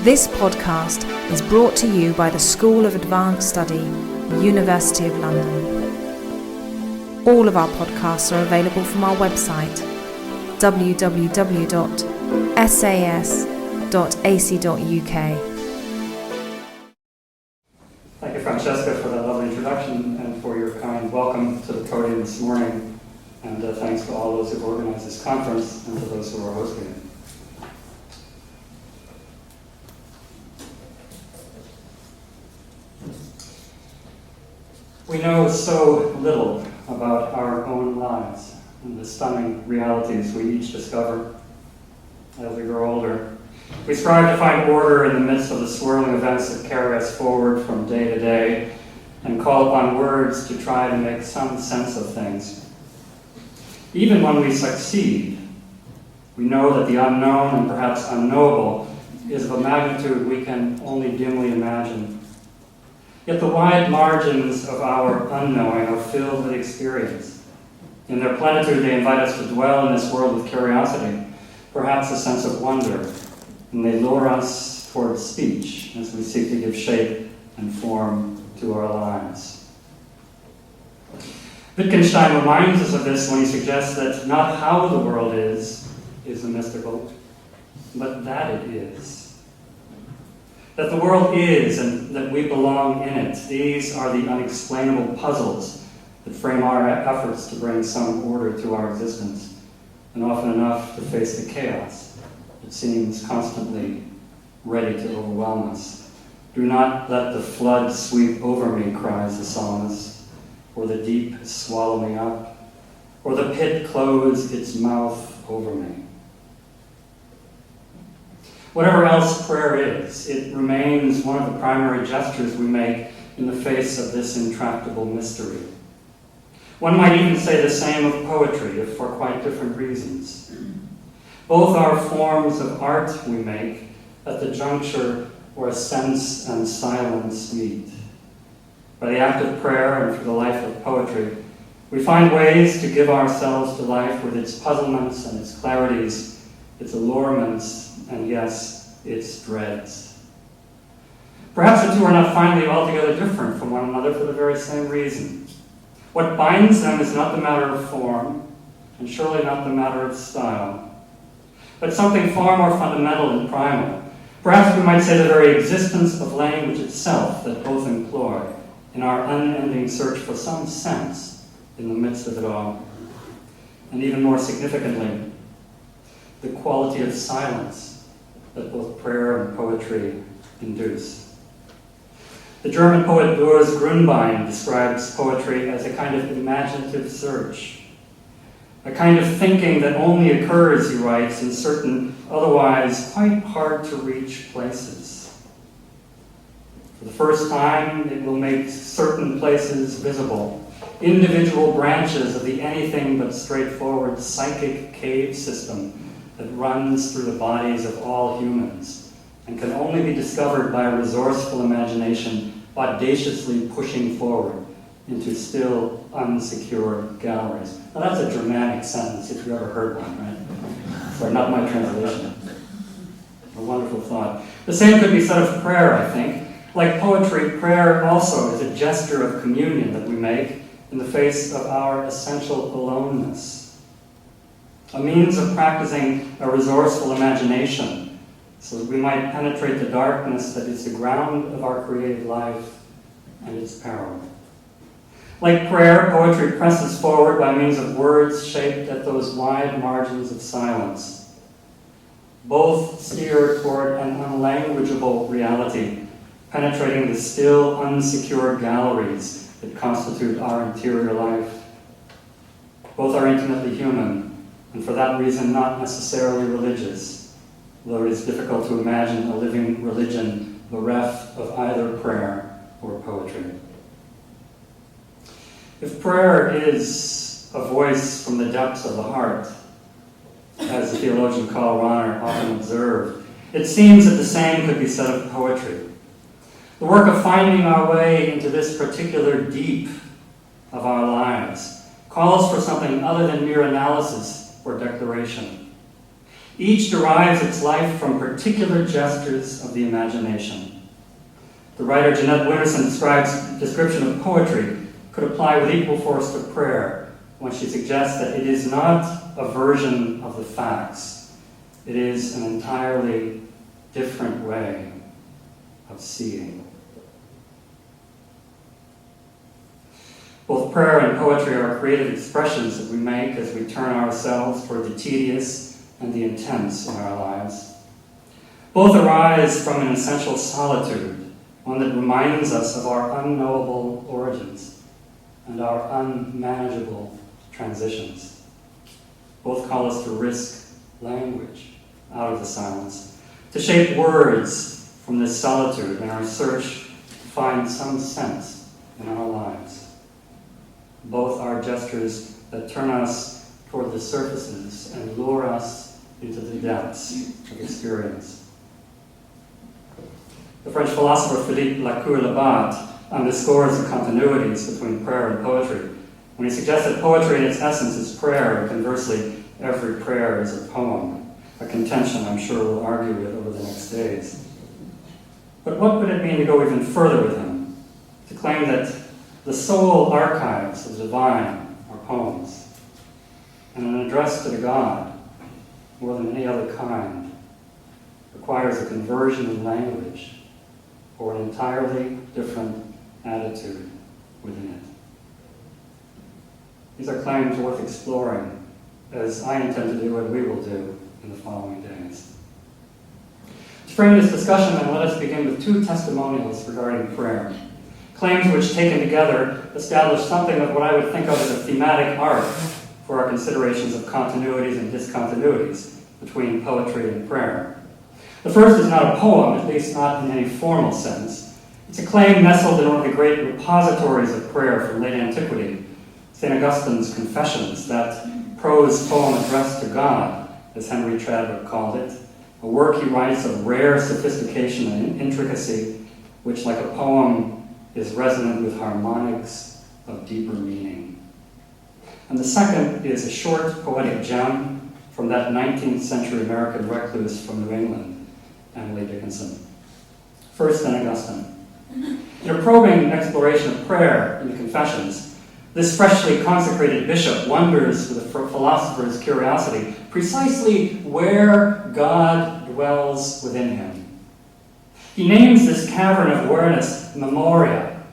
This podcast is brought to you by the School of Advanced Study, University of London. All of our podcasts are available from our website, www.sas.ac.uk. Thank you, Francesca, for that lovely introduction and for your kind welcome to the podium this morning. And thanks to all those who've organized this conference and to those who are hosting it. We know so little about our own lives and the stunning realities we each discover as we grow older. We strive to find order in the midst of the swirling events that carry us forward from day to day and call upon words to try to make some sense of things. Even when we succeed, we know that the unknown and perhaps unknowable is of a magnitude we can only dimly imagine. Yet the wide margins of our unknowing are filled with experience. In their plenitude, they invite us to dwell in this world with curiosity, perhaps a sense of wonder, and they lure us towards speech as we seek to give shape and form to our lives. Wittgenstein reminds us of this when he suggests that not how the world is the mystical, but that it is. That the world is and that we belong in it. These are the unexplainable puzzles that frame our efforts to bring some order to our existence, and often enough to face the chaos that seems constantly ready to overwhelm us. Do not let the flood sweep over me, cries the psalmist, or the deep swallow me up, or the pit close its mouth over me. Whatever else prayer is, it remains one of the primary gestures we make in the face of this intractable mystery. One might even say the same of poetry, if for quite different reasons. Both are forms of art we make at the juncture where sense and silence meet. By the act of prayer and through the life of poetry, we find ways to give ourselves to life with its puzzlements and its clarities, its allurements, and yes, its dreads. Perhaps the two are not finally altogether different from one another for the very same reason. What binds them is not the matter of form, and surely not the matter of style, but something far more fundamental and primal. Perhaps we might say the very existence of language itself that both employ in our unending search for some sense in the midst of it all. And even more significantly, the quality of silence that both prayer and poetry induce. The German poet Urs Grünbein describes poetry as a kind of imaginative search, a kind of thinking that only occurs, he writes, in certain otherwise quite hard to reach places. For the first time, it will make certain places visible, individual branches of the anything but straightforward psychic cave system that runs through the bodies of all humans and can only be discovered by a resourceful imagination audaciously pushing forward into still unsecured galleries. Now that's a dramatic sentence if you ever heard one, right? Sorry, not my translation. A wonderful thought. The same could be said of prayer, I think. Like poetry, prayer also is a gesture of communion that we make in the face of our essential aloneness. A means of practicing a resourceful imagination so that we might penetrate the darkness that is the ground of our creative life and its peril. Like prayer, poetry presses forward by means of words shaped at those wide margins of silence. Both steer toward an unlanguageable reality, penetrating the still unsecured galleries that constitute our interior life. Both are intimately human, and for that reason not necessarily religious, though it is difficult to imagine a living religion bereft of either prayer or poetry. If prayer is a voice from the depths of the heart, as the theologian Karl Rahner often observed, it seems that the same could be said of poetry. The work of finding our way into this particular deep of our lives calls for something other than mere analysis or declaration. Each derives its life from particular gestures of the imagination. The writer Jeanette Winterson's description of poetry could apply with equal force to prayer when she suggests that it is not a version of the facts. It is an entirely different way of seeing. Both prayer and poetry are creative expressions that we make as we turn ourselves toward the tedious and the intense in our lives. Both arise from an essential solitude, one that reminds us of our unknowable origins and our unmanageable transitions. Both call us to risk language out of the silence, to shape words from this solitude in our search to find some sense in our lives. Both are gestures that turn us toward the surfaces and lure us into the depths of experience. The French philosopher Philippe Lacour-Labat underscores the continuities between prayer and poetry when he suggests that poetry in its essence is prayer, and conversely, every prayer is a poem, a contention I'm sure we'll argue with over the next days. But what would it mean to go even further with him, to claim that the sole archives of the divine are poems, and an address to the God, more than any other kind, requires a conversion in language or an entirely different attitude within it? These are claims worth exploring, as I intend to do and we will do in the following days. To frame this discussion, then, let us begin with two testimonials regarding prayer. Claims which, taken together, establish something of what I would think of as a thematic arc for our considerations of continuities and discontinuities between poetry and prayer. The first is not a poem, at least not in any formal sense. It's a claim nestled in one of the great repositories of prayer from late antiquity, St. Augustine's Confessions, that prose poem addressed to God, as Henry Chadwick called it, a work he writes of rare sophistication and intricacy, which, like a poem, is resonant with harmonics of deeper meaning. And the second is a short poetic gem from that 19th century American recluse from New England, Emily Dickinson. First, St. Augustine. In a probing exploration of prayer in the Confessions, this freshly consecrated bishop wonders with a philosopher's curiosity precisely where God dwells within him. He names this cavern of awareness memoria,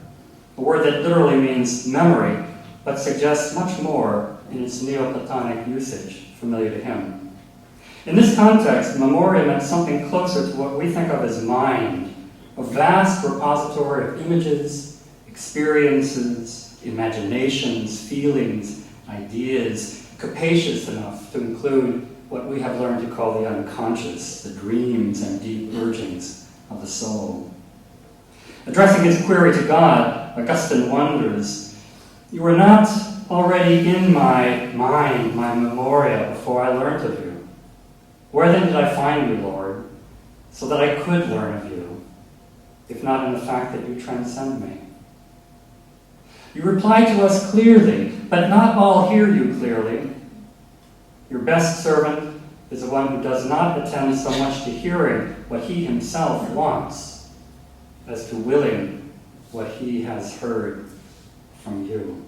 a word that literally means memory, but suggests much more in its Neoplatonic usage, familiar to him. In this context, memoria meant something closer to what we think of as mind, a vast repository of images, experiences, imaginations, feelings, ideas, capacious enough to include what we have learned to call the unconscious, the dreams and deep urgings of the soul. Addressing his query to God, Augustine wonders, "You were not already in my mind, my memoria, before I learnt of you. Where then did I find you, Lord, so that I could learn of you, if not in the fact that you transcend me? You reply to us clearly, but not all hear you clearly. Your best servant is the one who does not attend so much to hearing what he himself wants as to willing what he has heard from you."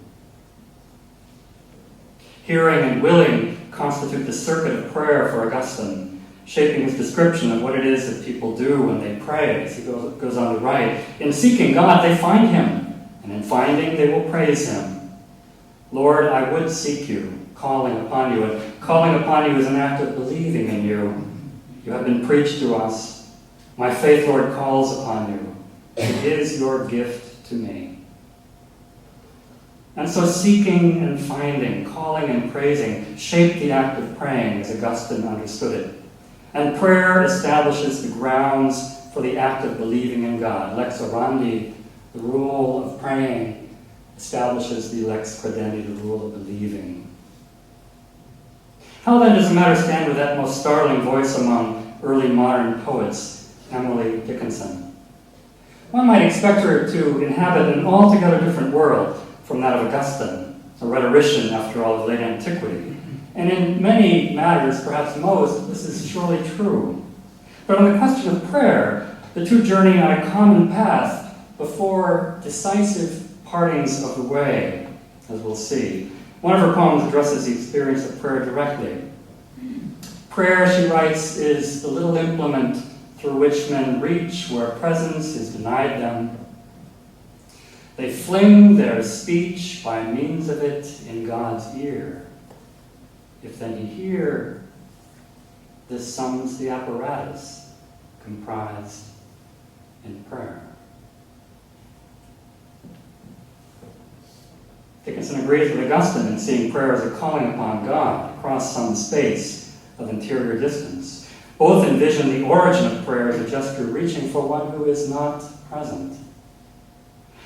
Hearing and willing constitute the circuit of prayer for Augustine, shaping his description of what it is that people do when they pray, as he goes on to write. In seeking God, they find him, and in finding, they will praise him. "Lord, I would seek you, calling upon you," and calling upon you is an act of believing in you. "You have been preached to us. My faith, Lord, calls upon you. It is your gift to me." And so seeking and finding, calling and praising, shape the act of praying as Augustine understood it. And prayer establishes the grounds for the act of believing in God. Lex orandi, the rule of praying, establishes the lex credendi, the rule of believing. How then does the matter stand with that most startling voice among early modern poets, Emily Dickinson? One might expect her to inhabit an altogether different world from that of Augustine, a rhetorician after all of late antiquity, And in many matters, perhaps most, this is surely true. But on the question of prayer, the two journey on a common path before decisive partings of the way, as we'll see. One of her poems addresses the experience of prayer directly. Prayer, she writes, is the little implement through which men reach where presence is denied them. They fling their speech by means of it in God's ear. If then he hear, this sums the apparatus comprised in prayer. Dickinson agrees with Augustine in seeing prayer as a calling upon God across some space of interior distance. Both envision the origin of prayer as a gesture reaching for one who is not present.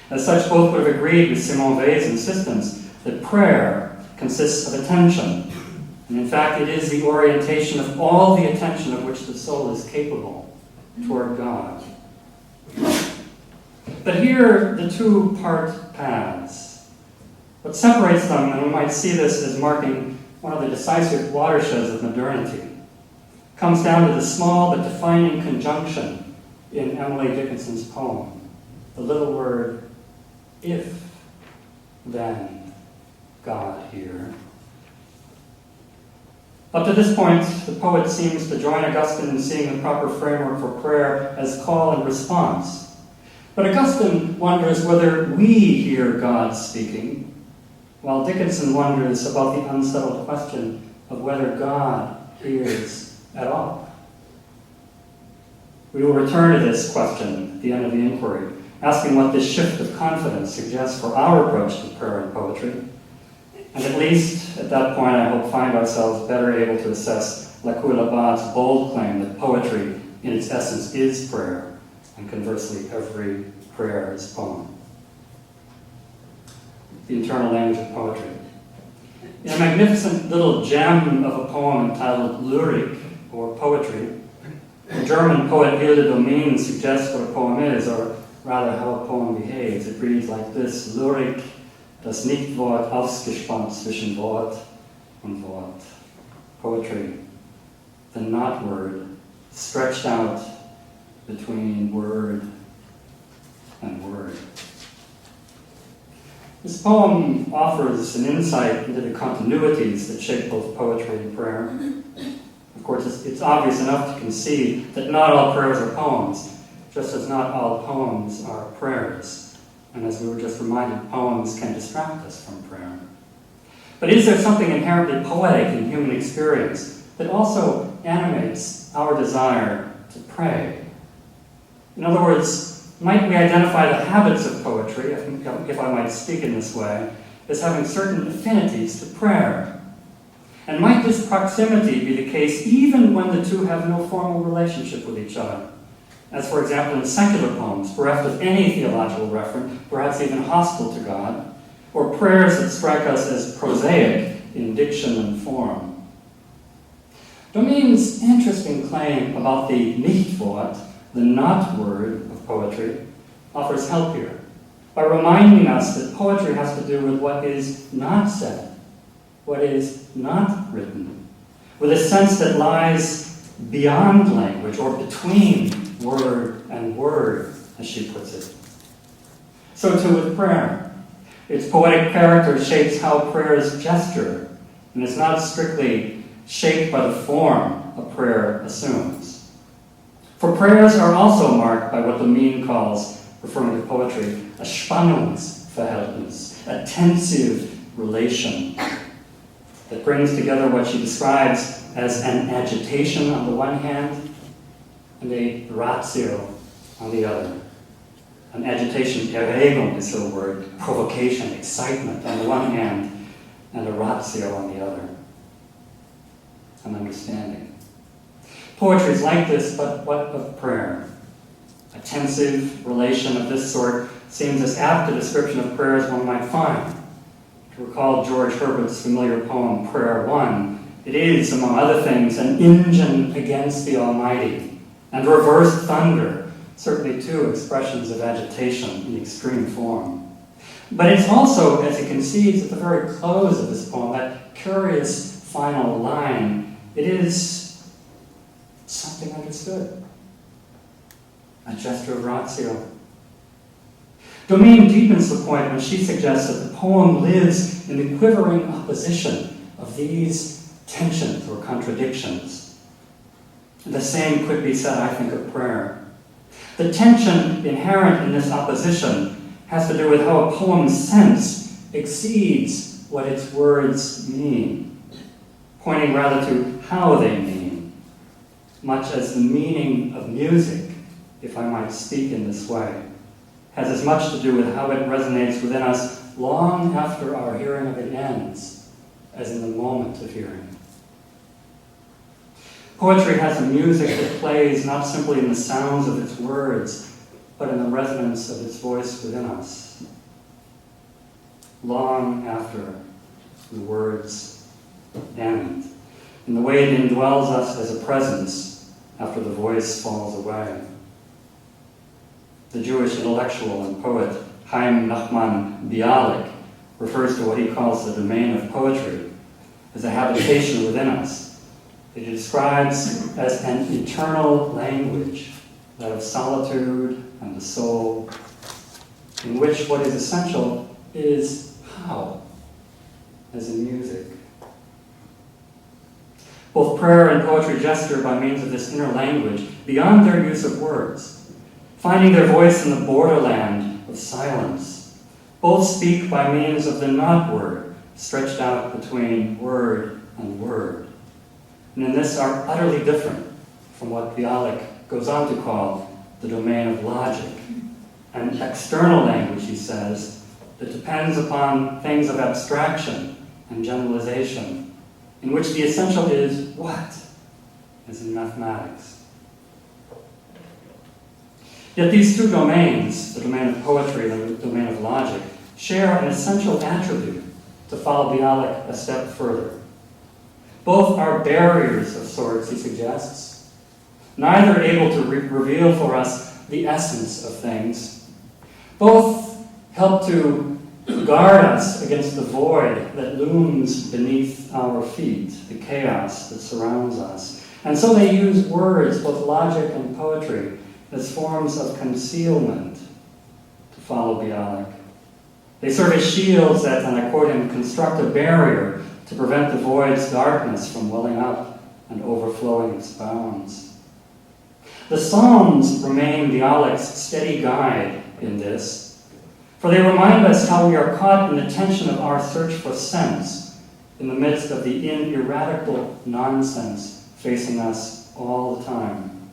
As such, both would have agreed with Simone Weil's insistence that prayer consists of attention. And in fact, it is the orientation of all the attention of which the soul is capable toward God. But here, the two part paths. What separates them, and we might see this as marking one of the decisive watersheds of modernity, comes down to the small but defining conjunction in Emily Dickinson's poem, the little word, if then God hear. Up to this point, the poet seems to join Augustine in seeing the proper framework for prayer as call and response. But Augustine wonders whether we hear God speaking, while Dickinson wonders about the unsettled question of whether God hears at all. We will return to this question at the end of the inquiry, asking what this shift of confidence suggests for our approach to prayer and poetry. And at least at that point, I hope find ourselves better able to assess Lacoue-Labat's bold claim that poetry, in its essence, is prayer, and conversely, every prayer is poem. The internal language of poetry. In a magnificent little gem of a poem entitled Lyrik, or Poetry, the German poet Hilde Domin suggests what a poem is, or rather how a poem behaves. It reads like this: Lyrik, das Nichtwort ausgespannt zwischen Wort und Wort. Poetry, the not word stretched out between word and word. This poem offers an insight into the continuities that shape both poetry and prayer. Of course, it's obvious enough to concede that not all prayers are poems, just as not all poems are prayers. And as we were just reminded, poems can distract us from prayer. But is there something inherently poetic in human experience that also animates our desire to pray? In other words, might we identify the habits of poetry, if I might speak in this way, as having certain affinities to prayer? And might this proximity be the case even when the two have no formal relationship with each other? As, for example, in secular poems, bereft of any theological reference, perhaps even hostile to God, or prayers that strike us as prosaic in diction and form. Domin's interesting claim about the Nichtwort, the not word of poetry, offers help here by reminding us that poetry has to do with what is not said, what is not written, with a sense that lies beyond language or between word and word, as she puts it. So too with prayer. Its poetic character shapes how prayers gesture, and is not strictly shaped by the form a prayer assumes. For prayers are also marked by what Domin calls, referring to poetry, a Spannungsverhältnis, a tensive relation that brings together what she describes as an agitation on the one hand and a ratio on the other. An agitation, Erregung is her word, provocation, excitement on the one hand, and a ratio on the other, an understanding. Poetry is like this, but what of prayer? A tensive relation of this sort seems as apt a description of prayer as one might find. To recall George Herbert's familiar poem, Prayer 1, it is, among other things, an engine against the Almighty, and reversed thunder, certainly two expressions of agitation in extreme form. But it's also, as he concedes at the very close of this poem, that curious final line, it is something understood. A gesture of ratio. Domaine deepens the point when she suggests that the poem lives in the quivering opposition of these tensions or contradictions. The same could be said, I think, of prayer. The tension inherent in this opposition has to do with how a poem's sense exceeds what its words mean, pointing rather to how they mean, much as the meaning of music, if I might speak in this way, has as much to do with how it resonates within us long after our hearing of it ends, as in the moment of hearing. Poetry has a music that plays not simply in the sounds of its words, but in the resonance of its voice within us, long after the words end, in the way it indwells us as a presence after the voice falls away. The Jewish intellectual and poet Chaim Nachman Bialik refers to what he calls the domain of poetry as a habitation within us. It describes as an eternal language, that of solitude and the soul, in which what is essential is how, as in music. Both prayer and poetry gesture by means of this inner language beyond their use of words, finding their voice in the borderland of silence. Both speak by means of the not word, stretched out between word and word. And in this are utterly different from what Bialik goes on to call the domain of logic, an external language, he says, that depends upon things of abstraction and generalization, in which the essential is what, as in mathematics. Yet these two domains, the domain of poetry and the domain of logic, share an essential attribute to follow Bialik a step further. Both are barriers of sorts, he suggests, neither able to reveal for us the essence of things. Both help to guard us against the void that looms beneath our feet, the chaos that surrounds us. And so they use words, both logic and poetry, as forms of concealment, to follow Bialik. They serve as shields that, and I quote him, construct a barrier to prevent the void's darkness from welling up and overflowing its bounds. The Psalms remain Bialik's steady guide in this, for they remind us how we are caught in the tension of our search for sense in the midst of the ineradicable nonsense facing us all the time.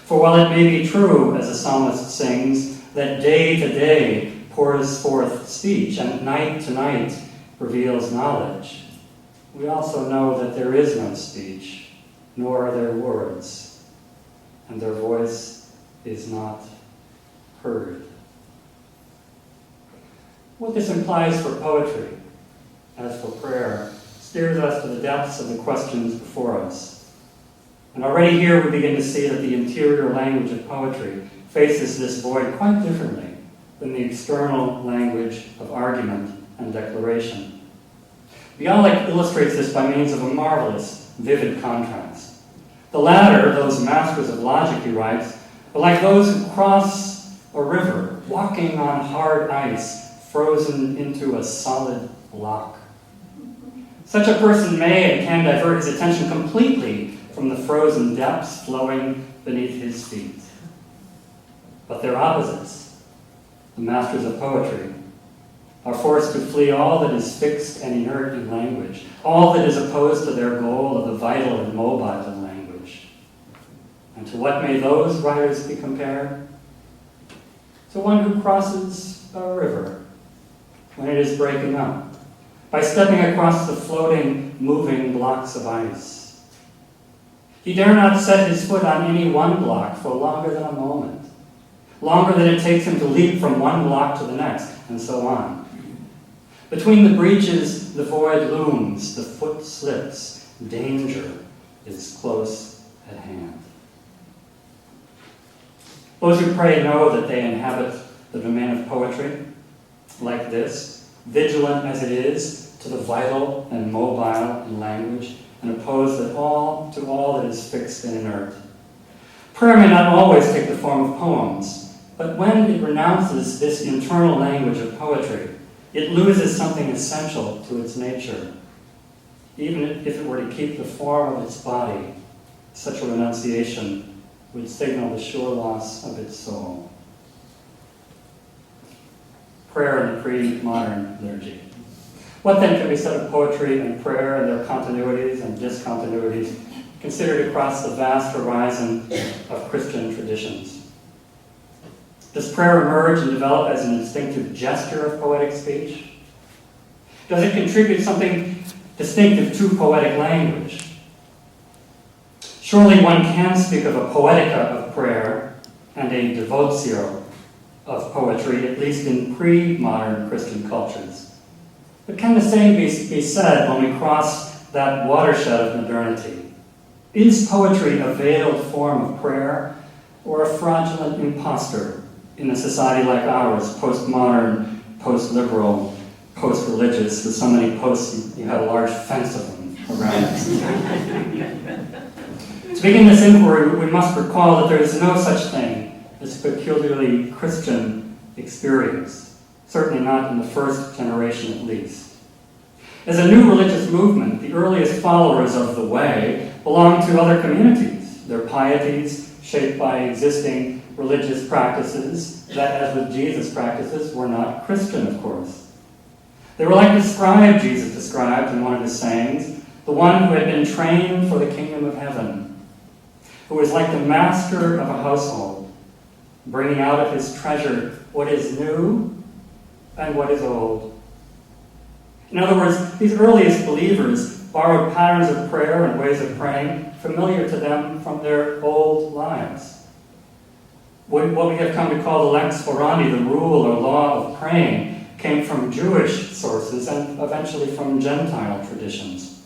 For while it may be true, as the psalmist sings, that day to day pours forth speech and night to night reveals knowledge, we also know that there is no speech, nor are there words, and their voice is not heard. What this implies for poetry, as for prayer, steers us to the depths of the questions before us. And already here we begin to see that the interior language of poetry faces this void quite differently than the external language of argument and declaration. Bialik illustrates this by means of a marvelous, vivid contrast. The latter, those masters of logic, he writes, are like those who cross a river, walking on hard ice, frozen into a solid block. Such a person may and can divert his attention completely from the frozen depths flowing beneath his feet. But their opposites, the masters of poetry, are forced to flee all that is fixed and inert in language, all that is opposed to their goal of the vital and mobile in language. And to what may those writers be compared? To one who crosses a river when it is breaking up, by stepping across the floating, moving blocks of ice. He dare not set his foot on any one block for longer than a moment, longer than it takes him to leap from one block to the next, and so on. Between the breaches, the void looms, the foot slips, danger is close at hand. Those who pray know that they inhabit the domain of poetry, like this, vigilant as it is to the vital and mobile in language, and opposed to all that is fixed and inert. Prayer may not always take the form of poems, but when it renounces this internal language of poetry, it loses something essential to its nature. Even if it were to keep the form of its body, such a renunciation would signal the sure loss of its soul. Prayer in the pre-modern liturgy. What then can be said of poetry and prayer and their continuities and discontinuities, considered across the vast horizon of Christian traditions? Does prayer emerge and develop as an instinctive gesture of poetic speech? Does it contribute something distinctive to poetic language? Surely one can speak of a poetica of prayer and a devotio of poetry, at least in pre-modern Christian cultures. But can the same be said when we cross that watershed of modernity? Is poetry a veiled form of prayer or a fraudulent impostor in a society like ours, postmodern, post-liberal, post-religious, with so many posts you had a large fence of them around us? To begin this inquiry, we must recall that there is no such thing as peculiarly Christian experience. Certainly not in the first generation at least. As a new religious movement, the earliest followers of the Way belonged to other communities, their pieties shaped by existing religious practices that, as with Jesus' practices, were not Christian, of course. They were like the scribe Jesus described in one of his sayings, the one who had been trained for the kingdom of heaven, who was like the master of a household, bringing out of his treasure what is new and what is old. In other words, these earliest believers borrowed patterns of prayer and ways of praying familiar to them from their old lives. What we have come to call the lex orandi, the rule or law of praying, came from Jewish sources and eventually from Gentile traditions.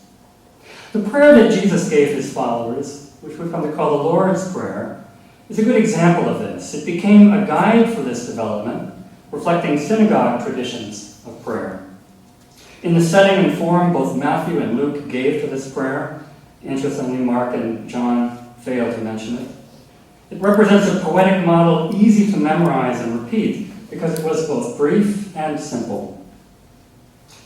The prayer that Jesus gave his followers, which we've come to call the Lord's Prayer, is a good example of this. It became a guide for this development, reflecting synagogue traditions of prayer. In the setting and form both Matthew and Luke gave to this prayer, interestingly Mark and John failed to mention it. It represents a poetic model easy to memorize and repeat because it was both brief and simple.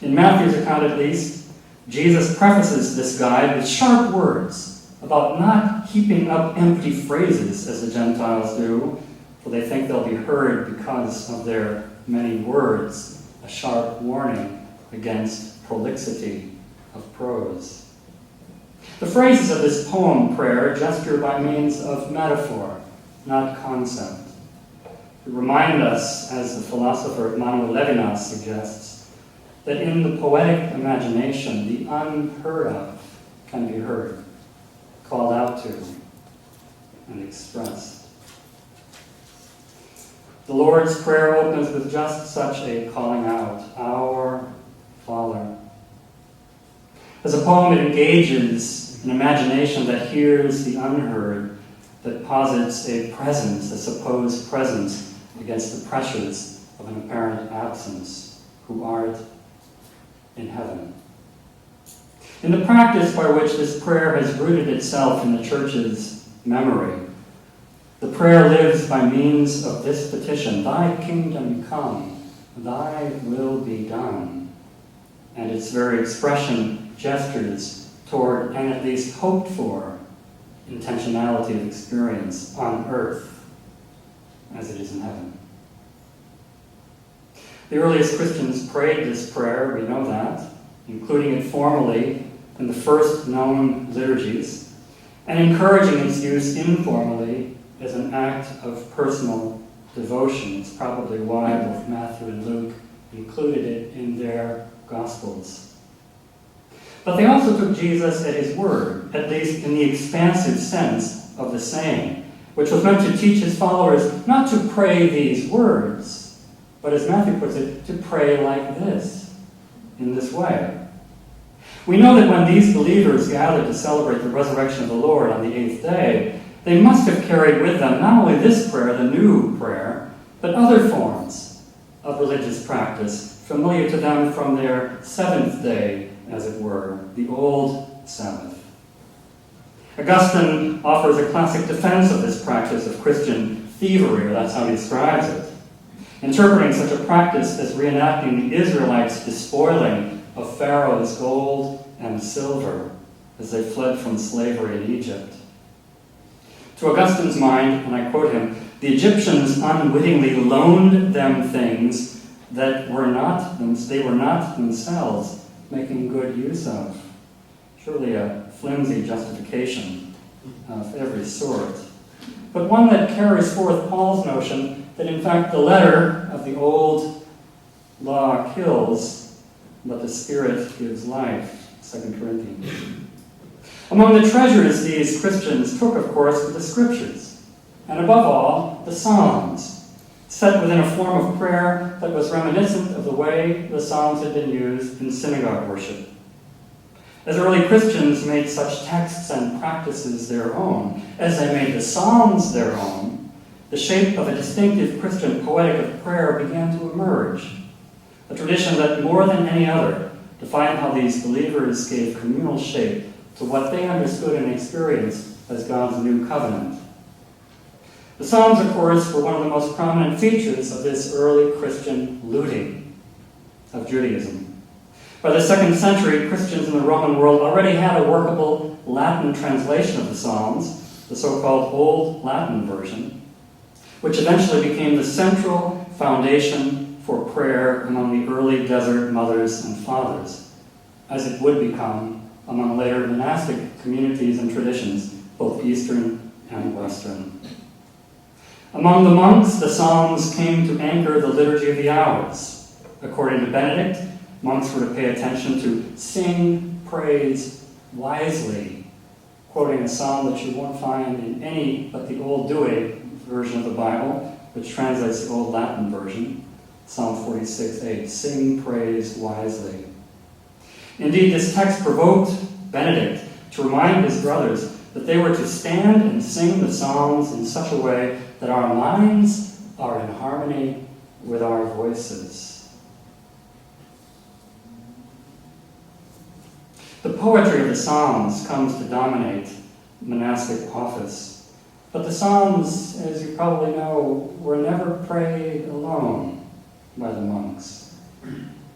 In Matthew's account at least, Jesus prefaces this guide with sharp words about not heaping up empty phrases as the Gentiles do, for they think they'll be heard because of their many words, a sharp warning against prolixity of prose. The phrases of this poem prayer gesture by means of metaphor, not concept. To remind us, as the philosopher Manuel Levinas suggests, that in the poetic imagination, the unheard of can be heard, called out to, and expressed. The Lord's Prayer opens with just such a calling out, Our Father. As a poem, it engages an imagination that hears the unheard, that posits a presence, a supposed presence, against the pressures of an apparent absence, who art in heaven. In the practice by which this prayer has rooted itself in the Church's memory, the prayer lives by means of this petition, Thy kingdom come, Thy will be done. And its very expression gestures toward an at least hoped for intentionality of experience on earth as it is in heaven. The earliest Christians prayed this prayer, we know that, including it formally in the first known liturgies, and encouraging its use informally as an act of personal devotion. It's probably why both Matthew and Luke included it in their Gospels. But they also took Jesus at his word, at least in the expansive sense of the saying, which was meant to teach his followers not to pray these words, but as Matthew puts it, to pray like this, in this way. We know that when these believers gathered to celebrate the resurrection of the Lord on the 8th day, they must have carried with them not only this prayer, the new prayer, but other forms of religious practice familiar to them from their seventh day, as it were, the old Sabbath. Augustine offers a classic defense of this practice of Christian thievery, or that's how he describes it, interpreting such a practice as reenacting the Israelites' despoiling of Pharaoh's gold and silver as they fled from slavery in Egypt. To Augustine's mind, and I quote him, the Egyptians unwittingly loaned them things that they were not themselves making good use of. Surely a flimsy justification of every sort, but one that carries forth Paul's notion that in fact the letter of the old law kills, but the Spirit gives life, 2 Corinthians. Among the treasures these Christians took, of course, were the Scriptures, and above all, the Psalms, set within a form of prayer that was reminiscent of the way the Psalms had been used in synagogue worship. As early Christians made such texts and practices their own, as they made the Psalms their own, the shape of a distinctive Christian poetic of prayer began to emerge, a tradition that more than any other defined how these believers gave communal shape to what they understood and experienced as God's new covenant. The Psalms, of course, were one of the most prominent features of this early Christian looting of Judaism. By the 2nd century, Christians in the Roman world already had a workable Latin translation of the Psalms, the so-called Old Latin version, which eventually became the central foundation for prayer among the early desert mothers and fathers, as it would become among later monastic communities and traditions, both Eastern and Western. Among the monks, the Psalms came to anchor the liturgy of the hours. According to Benedict, monks were to pay attention to sing praise wisely, quoting a psalm that you won't find in any but the Old Douay version of the Bible, which translates the Old Latin version, Psalm 46:8, sing praise wisely. Indeed, this text provoked Benedict to remind his brothers that they were to stand and sing the Psalms in such a way that our minds are in harmony with our voices. The poetry of the Psalms comes to dominate monastic office, but the Psalms, as you probably know, were never prayed alone by the monks.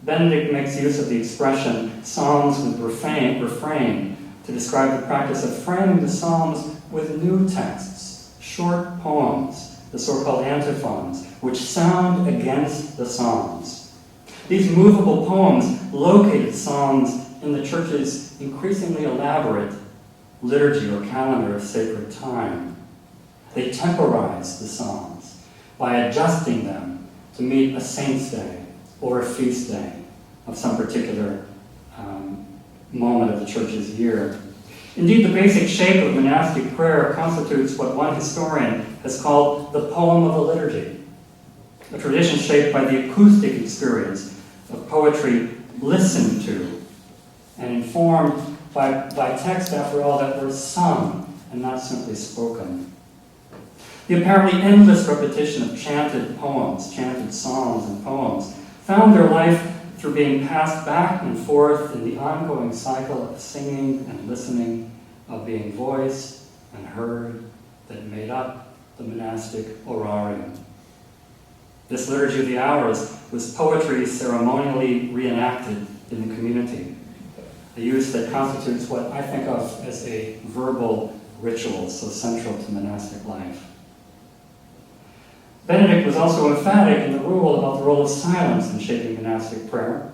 Benedict makes use of the expression psalms with refrain to describe the practice of framing the Psalms with new texts, short poems, the so-called antiphons, which sound against the Psalms. These movable poems located Psalms in the Church's increasingly elaborate liturgy or calendar of sacred time. They temporized the Psalms by adjusting them to meet a saint's day or a feast day of some particular moment of the Church's year. Indeed, the basic shape of monastic prayer constitutes what one historian has called the poem of the liturgy, a tradition shaped by the acoustic experience of poetry listened to and informed by text, after all, that were sung and not simply spoken. The apparently endless repetition of chanted poems, chanted psalms and poems, found their life through being passed back and forth in the ongoing cycle of singing and listening, of being voiced and heard, that made up the monastic orarium. This liturgy of the hours was poetry ceremonially reenacted in the community, a use that constitutes what I think of as a verbal ritual so central to monastic life. Benedict was also emphatic in the rule about the role of silence in shaping monastic prayer.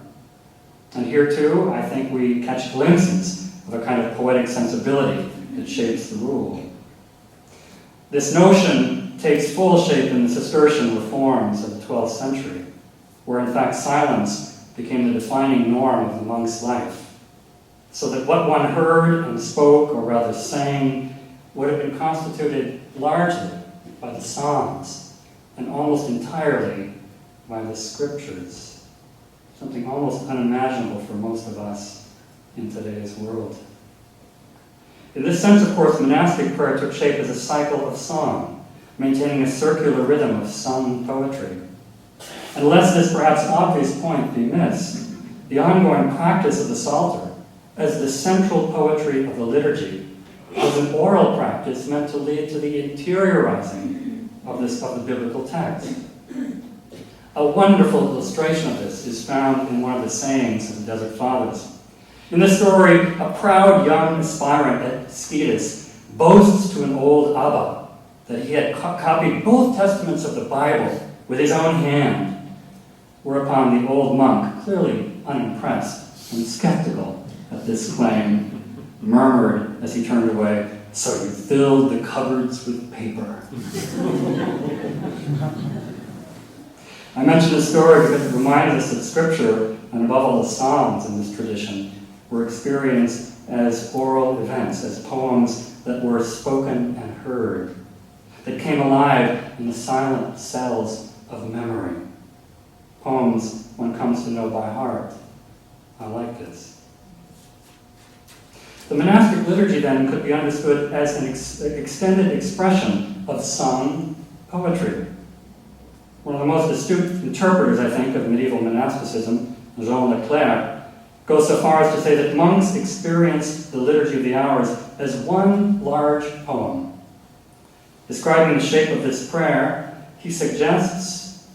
And here too, I think we catch glimpses of a kind of poetic sensibility that shapes the rule. This notion takes full shape in the Cistercian reforms of the 12th century, where in fact silence became the defining norm of the monk's life, so that what one heard and spoke, or rather sang, would have been constituted largely by the Psalms, and almost entirely by the Scriptures, something almost unimaginable for most of us in today's world. In this sense, of course, monastic prayer took shape as a cycle of song, maintaining a circular rhythm of sung poetry. And lest this perhaps obvious point be missed, the ongoing practice of the Psalter, as the central poetry of the liturgy, was an oral practice meant to lead to the interiorizing of the biblical text. A wonderful illustration of this is found in one of the sayings of the Desert Fathers. In this story, a proud young aspirant at Scetis boasts to an old Abba that he had copied both testaments of the Bible with his own hand, whereupon the old monk, clearly unimpressed and skeptical at this claim, murmured as he turned away, "So you filled the cupboards with paper." I mention this story because it reminds us that Scripture, and above all the Psalms in this tradition, were experienced as oral events, as poems that were spoken and heard, that came alive in the silent cells of memory. Poems one comes to know by heart. I like this. The monastic liturgy, then, could be understood as an extended expression of sung poetry. One of the most astute interpreters, I think, of medieval monasticism, Jean Leclerc, goes so far as to say that monks experienced the Liturgy of the Hours as one large poem. Describing the shape of this prayer, he suggests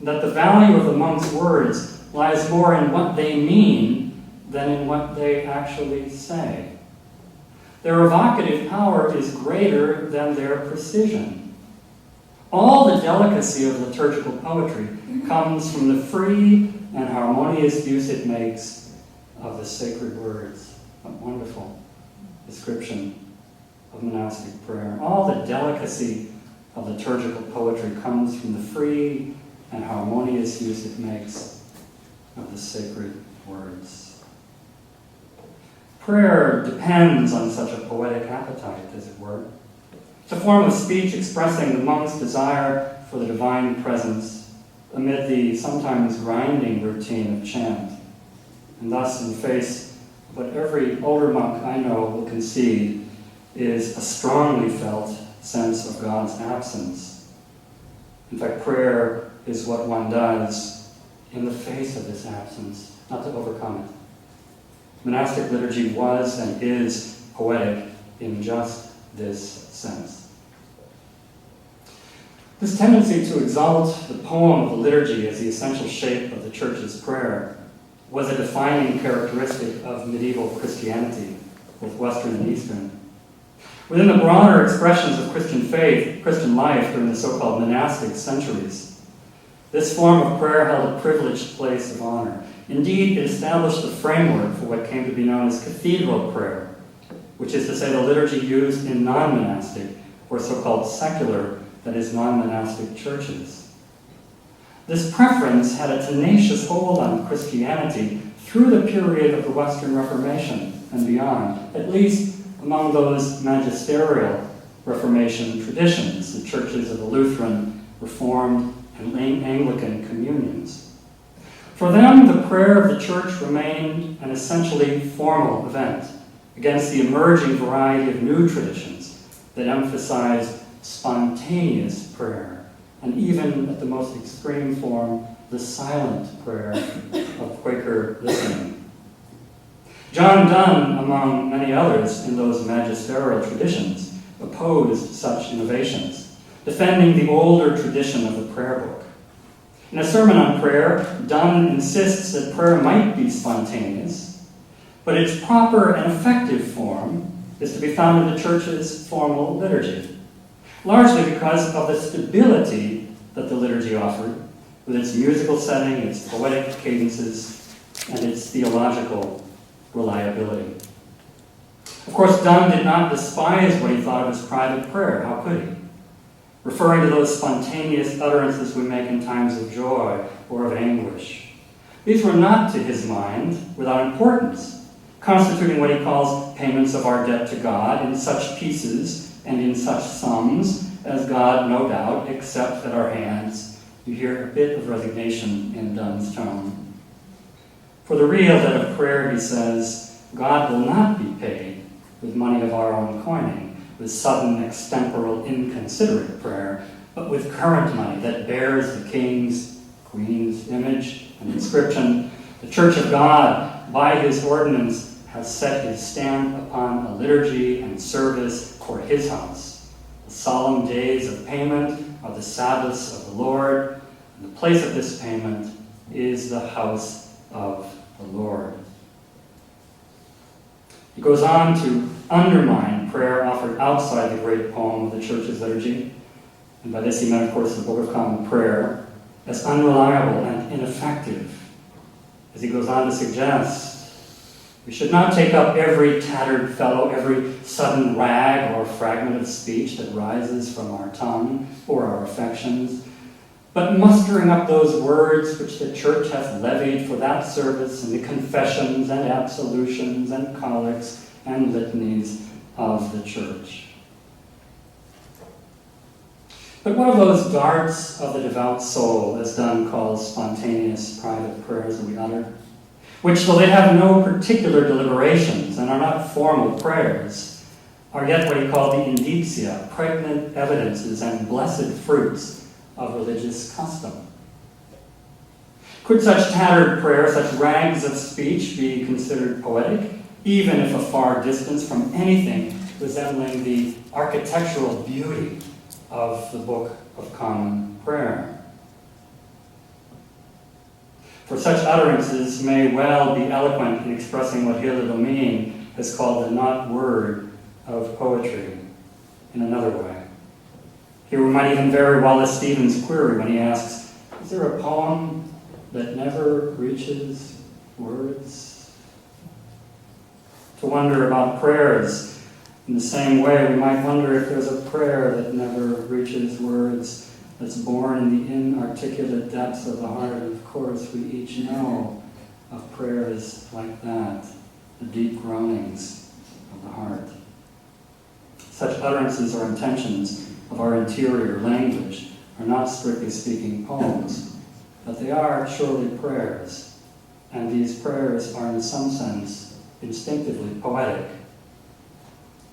that the value of the monk's words lies more in what they mean than in what they actually say. Their evocative power is greater than their precision. All the delicacy of liturgical poetry comes from the free and harmonious use it makes of the sacred words. A wonderful description of monastic prayer. All the delicacy of liturgical poetry comes from the free and harmonious use it makes of the sacred words. Prayer depends on such a poetic appetite, as it were. It's a form of speech expressing the monk's desire for the divine presence amid the sometimes grinding routine of chant. And thus, in face of what every older monk I know will concede is a strongly felt sense of God's absence. In fact, prayer is what one does in the face of this absence, not to overcome it. Monastic liturgy was and is poetic in just this sense. This tendency to exalt the poem of the liturgy as the essential shape of the Church's prayer was a defining characteristic of medieval Christianity, both Western and Eastern. Within the broader expressions of Christian faith, Christian life during the so-called monastic centuries, this form of prayer held a privileged place of honor. Indeed, it established the framework for what came to be known as cathedral prayer, which is to say the liturgy used in non-monastic or so-called secular, that is, non-monastic churches. This preference had a tenacious hold on Christianity through the period of the Western Reformation and beyond, at least among those magisterial Reformation traditions, the churches of the Lutheran, Reformed, and Anglican communions. For them, the prayer of the church remained an essentially formal event against the emerging variety of new traditions that emphasized spontaneous prayer, and even at the most extreme form, the silent prayer of Quaker listening. John Donne, among many others in those magisterial traditions, opposed such innovations, defending the older tradition of the prayer book. In a sermon on prayer, Donne insists that prayer might be spontaneous, but its proper and effective form is to be found in the Church's formal liturgy, largely because of the stability that the liturgy offered, with its musical setting, its poetic cadences, and its theological reliability. Of course, Donne did not despise what he thought of as private prayer. How could he? Referring to those spontaneous utterances we make in times of joy or of anguish. These were not, to his mind, without importance, constituting what he calls payments of our debt to God in such pieces and in such sums as God, no doubt, accepts at our hands. You hear a bit of resignation in Donne's tone. For the real debt of prayer, he says, God will not be paid with money of our own coining, with sudden, extemporal, inconsiderate prayer, but with current money that bears the king's, queen's image and inscription. The Church of God, by his ordinance, has set his stamp upon a liturgy and service for his house. The solemn days of payment are the Sabbaths of the Lord, and the place of this payment is the house of the Lord. He goes on to undermine prayer offered outside the great poem of the Church's liturgy, and by this he meant, of course, the Book of Common Prayer, as unreliable and ineffective. As he goes on to suggest, we should not take up every tattered fellow, every sudden rag or fragment of speech that rises from our tongue or our affections, but mustering up those words which the Church hath levied for that service in the confessions and absolutions and collects and litanies of the Church. But what of those darts of the devout soul, as Donne calls spontaneous private prayers that we utter, which, though they have no particular deliberations and are not formal prayers, are yet what he called the indicia, pregnant evidences and blessed fruits of religious custom? Could such tattered prayer, such rags of speech, be considered poetic, even if a far distance from anything resembling the architectural beauty of the Book of Common Prayer? For such utterances may well be eloquent in expressing what Hilda Domin has called the not word of poetry in another way. Here we might even vary Wallace Stevens' query when he asks, is there a poem that never reaches words? To wonder about prayers in the same way, we might wonder if there's a prayer that never reaches words, that's born in the inarticulate depths of the heart. And of course, we each know of prayers like that, the deep groanings of the heart. Such utterances or intentions of our interior language are not, strictly speaking, poems, but they are surely prayers. And these prayers are in some sense instinctively poetic.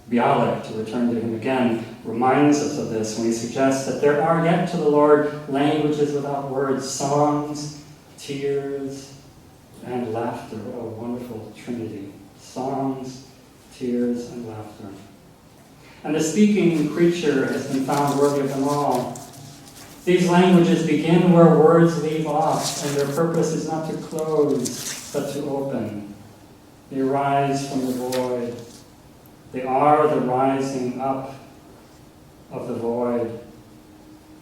Bialik, to return to him again, reminds us of this when he suggests that there are yet to the Lord languages without words, songs, tears, and laughter. What a wonderful trinity. Songs, tears, and laughter. And the speaking creature has been found worthy of them all. These languages begin where words leave off, and their purpose is not to close, but to open. They rise from the void. They are the rising up of the void.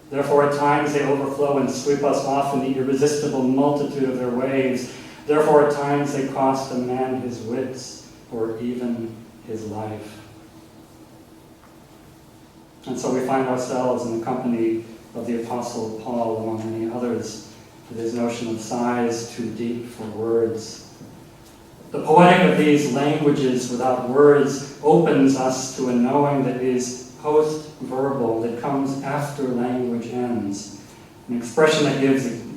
Therefore, at times they overflow and sweep us off in the irresistible multitude of their waves. Therefore, at times they cost a man his wits or even his life. And so we find ourselves in the company of the Apostle Paul, among many others, with his notion of sighs too deep for words. The poetic of these languages without words opens us to a knowing that is post-verbal, that comes after language ends. An expression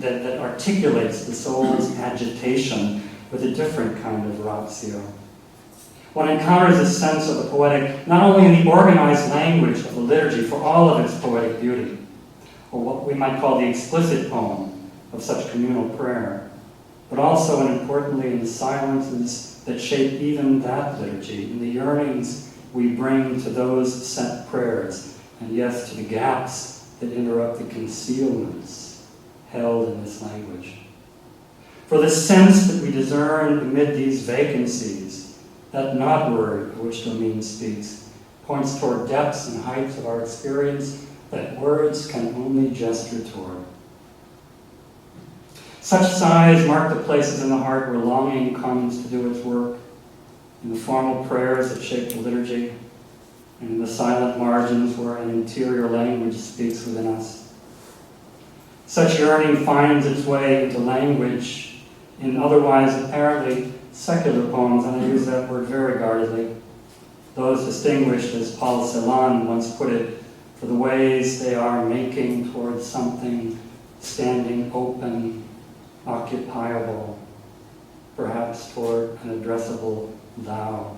that articulates the soul's agitation with a different kind of ratio. One encounters a sense of the poetic not only in the organized language of the liturgy for all of its poetic beauty, or what we might call the explicit poem of such communal prayer, but also and importantly in the silences that shape even that liturgy, in the yearnings we bring to those set prayers, and yes, to the gaps that interrupt the concealments held in this language. For the sense that we discern amid these vacancies, that not word of which Domin speaks, points toward depths and heights of our experience that words can only gesture toward. Such sighs mark the places in the heart where longing comes to do its work, in the formal prayers that shape the liturgy, and in the silent margins where an interior language speaks within us. Such yearning finds its way into language in otherwise apparently secular poems, and I use that word very guardedly, those distinguished, as Paul Celan once put it, for the ways they are making towards something standing open, occupiable, perhaps toward an addressable thou.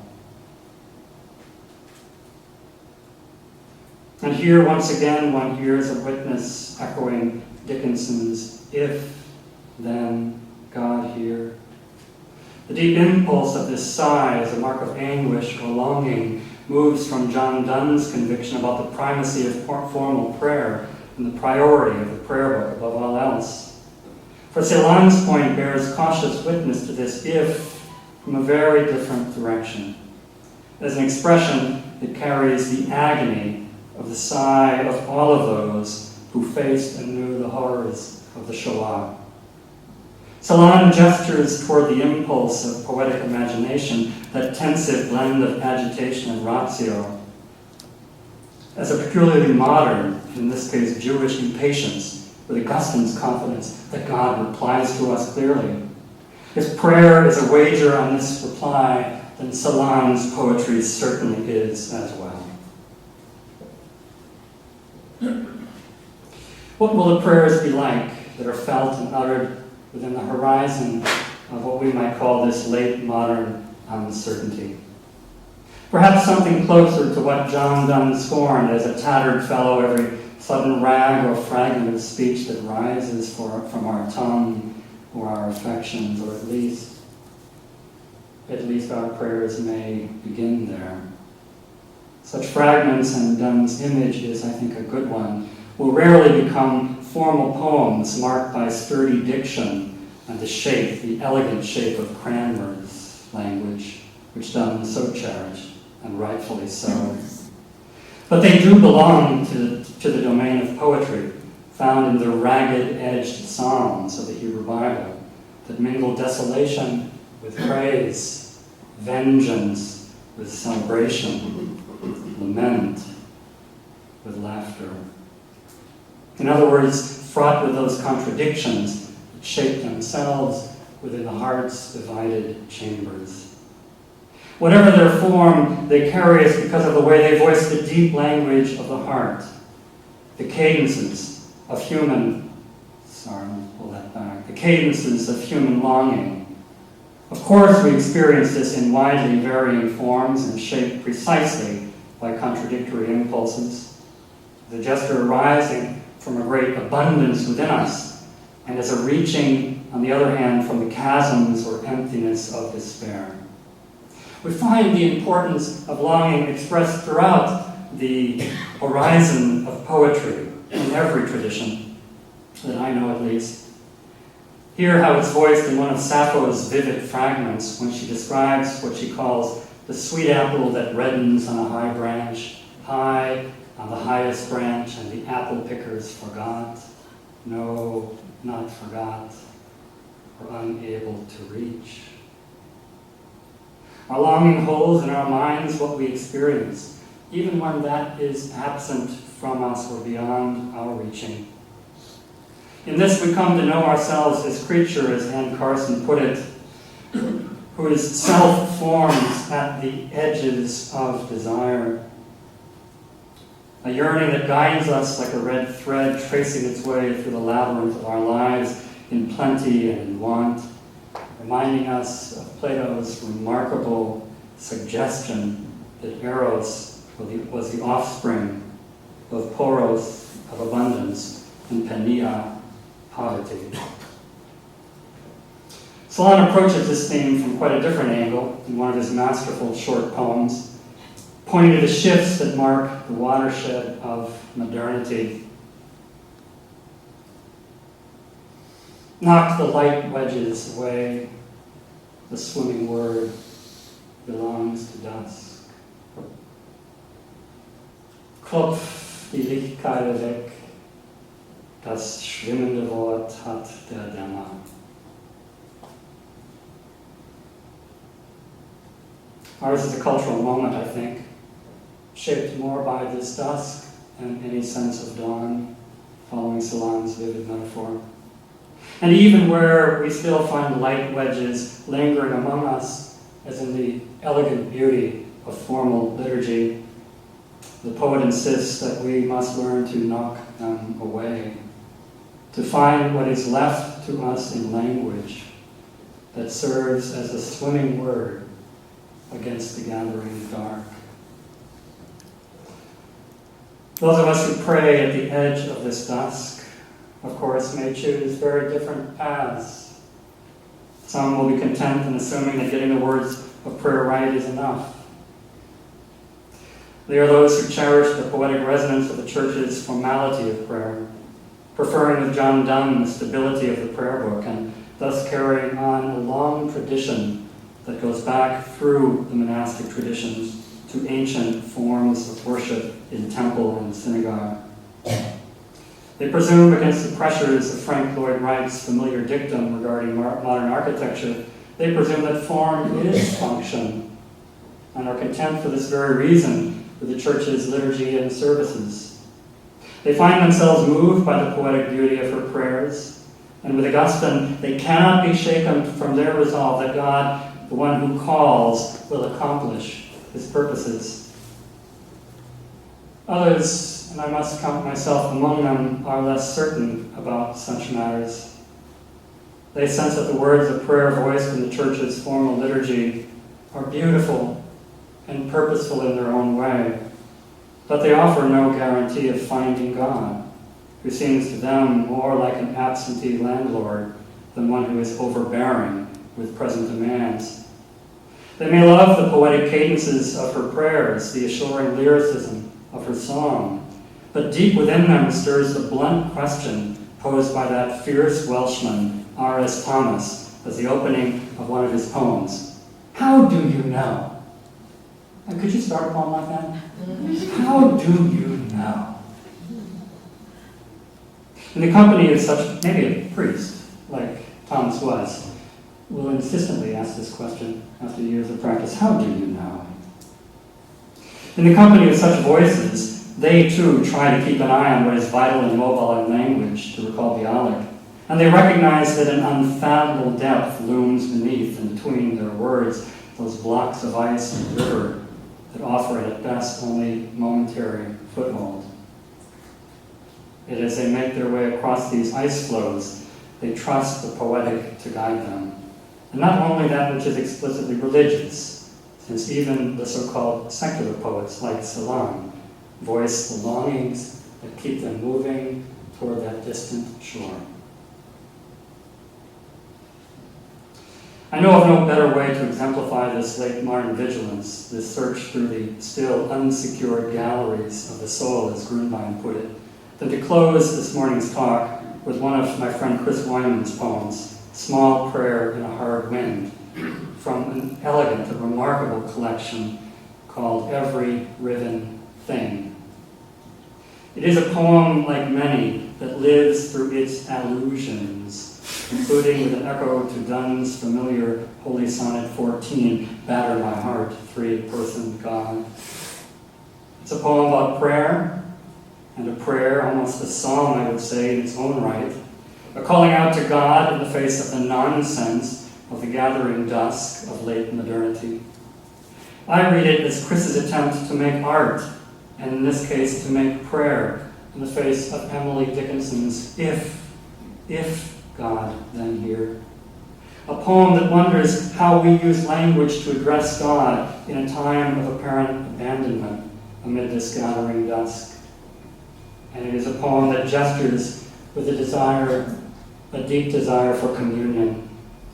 And here, once again, one hears a witness echoing Dickinson's, "If, then, God hear." The deep impulse of this sigh as a mark of anguish or longing moves from John Donne's conviction about the primacy of formal prayer and the priority of the prayer book above all else. For Celan's point bears cautious witness to this "if" from a very different direction. As an expression, it carries the agony of the sigh of all of those who faced and knew the horrors of the Shoah. Celan gestures toward the impulse of poetic imagination, that tensive blend of agitation and ratio, as a peculiarly modern, in this case Jewish, impatience with Augustine's confidence that God replies to us clearly. If prayer is a wager on this reply, then Celan's poetry certainly is as well. What will the prayers be like that are felt and uttered within the horizon of what we might call this late modern uncertainty? Perhaps something closer to what John Donne scorned as a tattered fellow, every sudden rag or fragment of speech that rises from our tongue or our affections, or at least our prayers may begin there. Such fragments, and Donne's image is, I think, a good one, will rarely become formal poems marked by sturdy diction and the elegant shape of Cranmer's language, which Donne so cherished, and rightfully so. But they do belong to the domain of poetry, found in the ragged-edged psalms of the Hebrew Bible, that mingle desolation with praise, vengeance with celebration, lament with laughter. In other words, fraught with those contradictions that shape themselves within the heart's divided chambers. Whatever their form, they carry us because of the way they voice the deep language of the heart, the cadences of human longing. Of course, we experience this in widely varying forms and shaped precisely by contradictory impulses. The gesture arising from a great abundance within us, and as a reaching, on the other hand, from the chasms or emptiness of despair. We find the importance of longing expressed throughout the horizon of poetry in every tradition, that I know at least. Hear how it's voiced in one of Sappho's vivid fragments when she describes what she calls the sweet apple that reddens on a high branch, high on the highest branch, and the apple pickers forgot, no, not forgot, or unable to reach. Our longing holds in our minds what we experience, even when that is absent from us or beyond our reaching. In this we come to know ourselves as creature, as Anne Carson put it, who is self-formed at the edges of desire. A yearning that guides us like a red thread tracing its way through the labyrinth of our lives in plenty and in want, reminding us of Plato's remarkable suggestion that Eros was the offspring of Poros, of abundance, and Penia, poverty. Celan approaches this theme from quite a different angle in one of his masterful short poems, pointing to the shifts that mark the watershed of modernity. Knock the light wedges away, the swimming word belongs to dusk. Klopf die Lichtkeile weg, das schwimmende Wort hat der Dämmer. Ours is a cultural moment, I think, shaped more by this dusk than any sense of dawn, following Celan's vivid metaphor. And even where we still find light wedges lingering among us, as in the elegant beauty of formal liturgy, the poet insists that we must learn to knock them away, to find what is left to us in language that serves as a swimming word against the gathering dark. Those of us who pray at the edge of this dusk, of course, may choose very different paths. Some will be content in assuming that getting the words of prayer right is enough. They are those who cherish the poetic resonance of the Church's formality of prayer, preferring with John Donne the stability of the prayer book, and thus carrying on a long tradition that goes back through the monastic traditions to ancient forms of worship in temple and synagogue. They presume against the pressures of Frank Lloyd Wright's familiar dictum regarding modern architecture, they presume that form is function, and are content for this very reason with the Church's liturgy and services. They find themselves moved by the poetic beauty of her prayers, and with Augustine, they cannot be shaken from their resolve that God, the one who calls, will accomplish his purposes. Others, and I must count myself among them, are less certain about such matters. They sense that the words of prayer voiced in the Church's formal liturgy are beautiful and purposeful in their own way, but they offer no guarantee of finding God, who seems to them more like an absentee landlord than one who is overbearing with present demands. They may love the poetic cadences of her prayers, the assuring lyricism of her song, but deep within them stirs the blunt question posed by that fierce Welshman, R.S. Thomas, as the opening of one of his poems. How do you know? And could you start a poem like that? How do you know? In the company of such, maybe a priest, like Thomas was, will insistently ask this question after years of practice. How do you know? In the company of such voices, they too try to keep an eye on what is vital and mobile in language, to recall Bialik, and they recognize that an unfathomable depth looms beneath and between their words, those blocks of ice and river that offer it at best only momentary foothold. Yet as they make their way across these ice floes, they trust the poetic to guide them. And not only that which is explicitly religious, since even the so-called secular poets like Celan voice the longings that keep them moving toward that distant shore. I know of no better way to exemplify this late modern vigilance, this search through the still unsecured galleries of the soul, as Grunbein put it, than to close this morning's talk with one of my friend Chris Wyman's poems, Small Prayer in a Hard Wind, from an elegant and remarkable collection called Every Riven Thing. It is a poem, like many, that lives through its allusions, including with an echo to Donne's familiar Holy Sonnet 14, Batter My Heart, Three-Person God. It's a poem about prayer, and a prayer, almost a song, I would say, in its own right, a calling out to God in the face of the nonsense of the gathering dusk of late modernity. I read it as Chris's attempt to make art, and in this case to make prayer, in the face of Emily Dickinson's If God, then here. A poem that wonders how we use language to address God in a time of apparent abandonment amid this gathering dusk. And it is a poem that gestures with a deep desire for communion.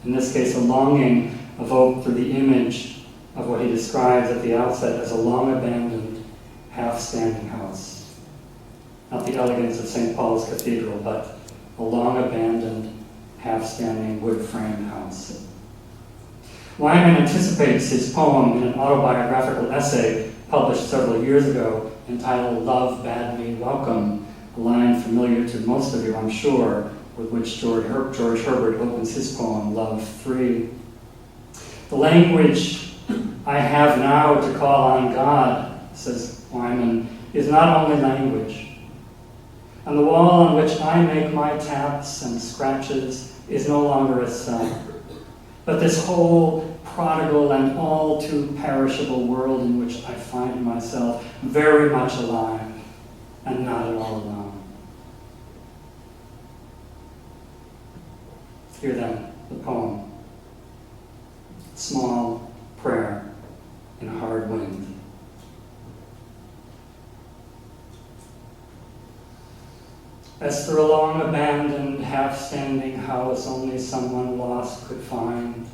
In this case, a longing evoked through the image of what he describes at the outset as a long-abandoned, half-standing house. Not the elegance of St. Paul's Cathedral, but a long-abandoned, half-standing wood-framed house. Wyman anticipates his poem in an autobiographical essay published several years ago entitled Love Bade Me Welcome, a line familiar to most of you, I'm sure, with which George Herbert opens his poem, Love 3. The language I have now to call on God, says Wyman, is not only language. And the wall on which I make my taps and scratches is no longer a cell, but this whole prodigal and all too perishable world in which I find myself very much alive and not at all alone. Hear then the poem, Small Prayer in a Hard Wind. as through a long abandoned, half-standing house only someone lost could find,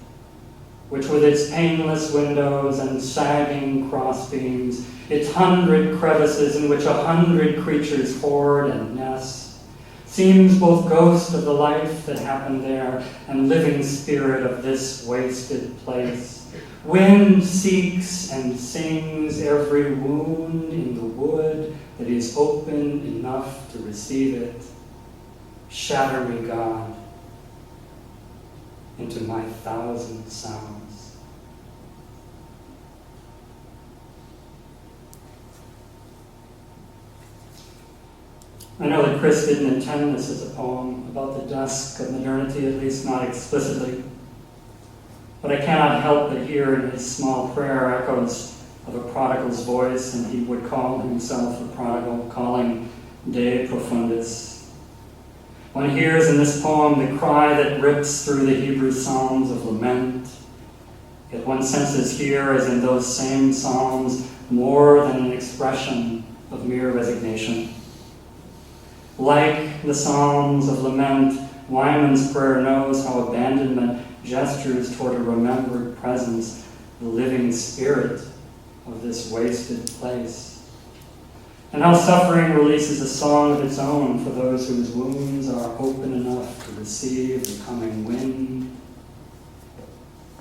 which with its painless windows and sagging crossbeams, its 100 crevices in which 100 creatures hoard and nest, seems both ghost of the life that happened there and living spirit of this wasted place. Wind seeks and sings every wound in the wood that is open enough to receive it. Shatter me, God, into my 1,000 sounds. I know that Chris didn't intend this as a poem about the dusk of modernity, at least not explicitly. But I cannot help but hear in his small prayer echoes of a prodigal's voice, and he would call himself a prodigal, calling De Profundis. One hears in this poem the cry that rips through the Hebrew Psalms of lament. Yet one senses here, as in those same Psalms, more than an expression of mere resignation. Like the Psalms of lament, Wyman's prayer knows how abandonment gestures toward a remembered presence, the living spirit of this wasted place. And how suffering releases a song of its own for those whose wounds are open enough to receive the coming wind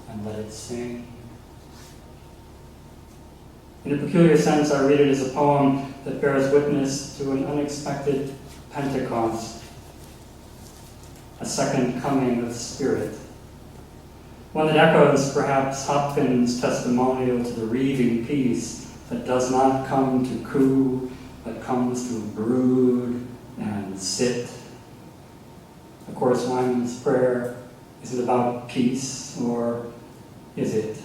and let it sing. In a peculiar sense, I read it as a poem that bears witness to an unexpected Pentecost, a second coming of spirit. One that echoes perhaps Hopkins' testimonial to the reading peace that does not come to coo, but comes to brood and sit. Of course, Wyman's prayer isn't about peace, or is it?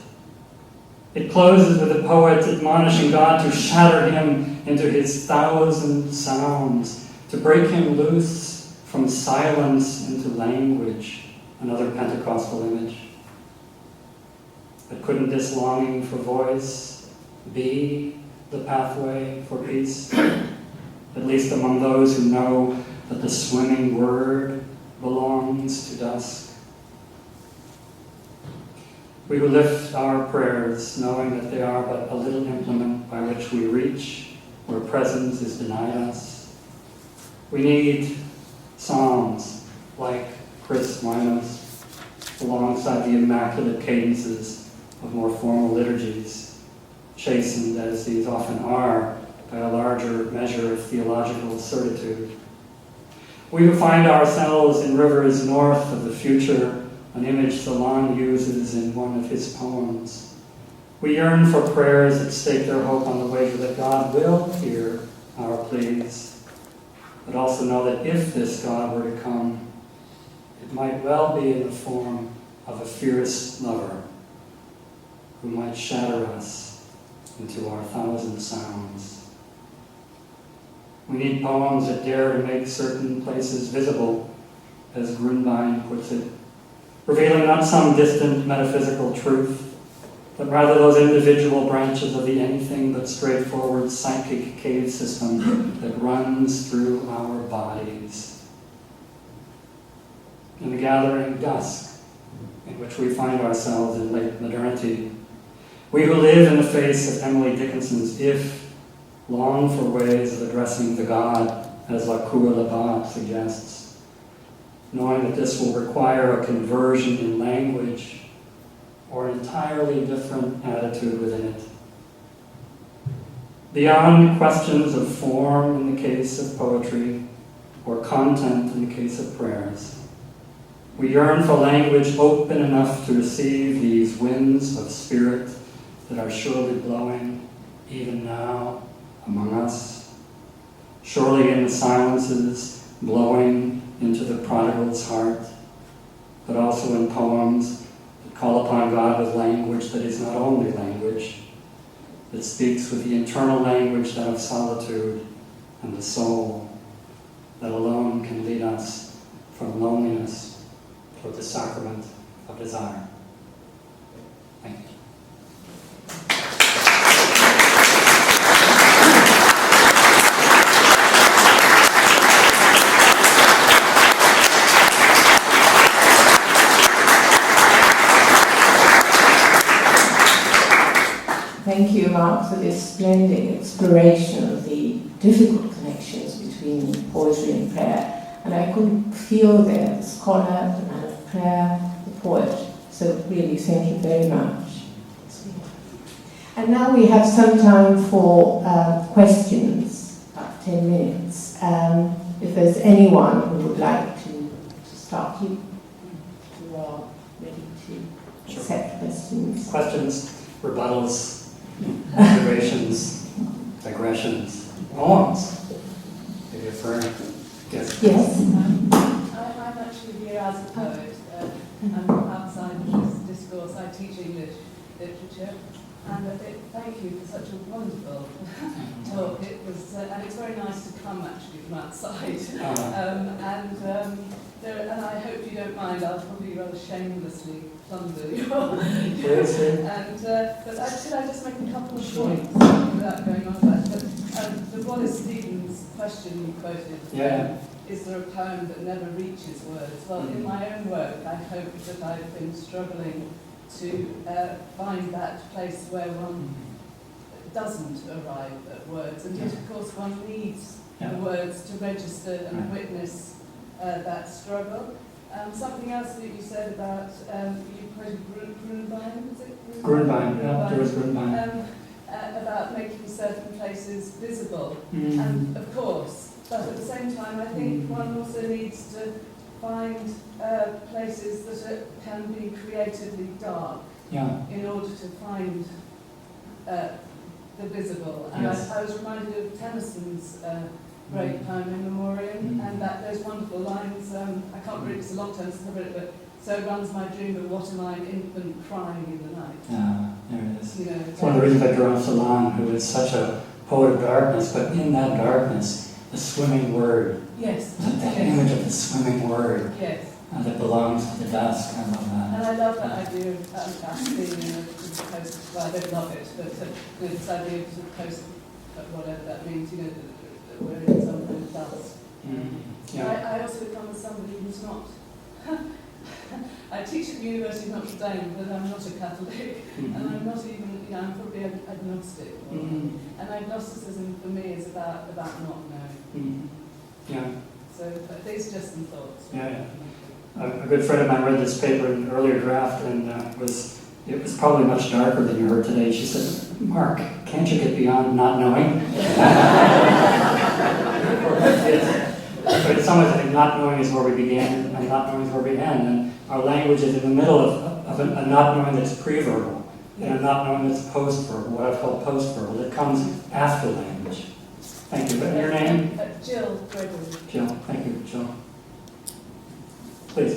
It closes with the poet admonishing God to shatter him into his 1,000 sounds, to break him loose from silence into language, another Pentecostal image. But couldn't this longing for voice be the pathway for peace? At least among those who know that the swimming word belongs to dusk. We who lift our prayers, knowing that they are but a little implement by which we reach where presence is denied us. We need psalms like Chris Wyman's, alongside the immaculate cadences of more formal liturgies, chastened as these often are by a larger measure of theological certitude. We who find ourselves in rivers north of the future, an image Solon uses in one of his poems. We yearn for prayers that stake their hope on the wager that God will hear our pleas, but also know that if this God were to come, it might well be in the form of a fierce lover who might shatter us into our 1,000 sounds. We need poems that dare to make certain places visible, as Grunbein puts it, revealing not some distant metaphysical truth, but rather those individual branches of the anything but straightforward psychic cave system that runs through our bodies. In the gathering dusk in which we find ourselves in late modernity, we who live in the face of Emily Dickinson's if long for ways of addressing the God, as La Cour Labat suggests, knowing that this will require a conversion in language or an entirely different attitude within it. Beyond questions of form in the case of poetry, or content in the case of prayers, we yearn for language open enough to receive these winds of spirit that are surely blowing even now among us, surely in the silences blowing into the prodigal's heart, but also in poems that call upon God with language that is not only language, that speaks with the internal language that of solitude and the soul, that alone can lead us from loneliness toward the sacrament of desire. Thank you. splendid exploration of the difficult connections between poetry and prayer. And I could feel there the scholar, the man of prayer, the poet. So really, thank you very much. And now we have some time for questions, about 10 minutes. If there's anyone who would like to start, you are ready to accept questions. Questions, rebuttals, observations, digressions, poems. Maybe a friend. Yes. Yes. I'm actually here as a poet. I'm outside this discourse. I teach English literature. And thank you for such a wonderful talk. It was, and it's very nice to come actually from outside. And I hope you don't mind. I'll probably rather shamelessly plunder your. But should I just make a couple of points without going on to that? But the Wallace Stevens question you quoted. Is there a poem that never reaches words? Well, in my own work, I hope that I've been struggling to find that place where one doesn't arrive at words. And yet, of course, one needs the words to register and witness that struggle. Something else that you said about, you quoted Grunbein, is it? Grunbein, yeah, there was Grunbein. About making certain places visible. And of course, but at the same time, I think one also needs to find places that can be creatively dark in order to find the visible. And I was reminded of Tennyson's great poem In Memoriam, and those wonderful lines, I can't read it, it's a long time since I've read it, but so runs my dream, but what am I, an infant crying in the night? There it is. You know, it's one of the reasons I draw Salan, who is such a poet of darkness, but in that darkness, the swimming word. Yes. The image of the swimming word. Yes. That belongs to the dusk. I love that. And I love that idea of being in the post. Well, I don't love it, but this idea of the post, whatever that means, you know, that we're in some kind of dust. I also become somebody who's not. I teach at the University of Notre Dame, but I'm not a Catholic, and I'm not even, you know, I'm probably agnostic. And agnosticism for me is about not knowing. So, but these are just some thoughts. A good friend of mine read this paper in an earlier draft, and it was probably much darker than you heard today. She said, "Mark, can't you get beyond not knowing?" But in some ways, I think not knowing is where we begin, and not knowing is where we end. And our language is in the middle of a not knowing that's pre-verbal, and a not knowing that's post-verbal, what I've called post-verbal. It comes after language. Thank you. And your name? Jill Gregory. Jill. Thank you, Jill. Please.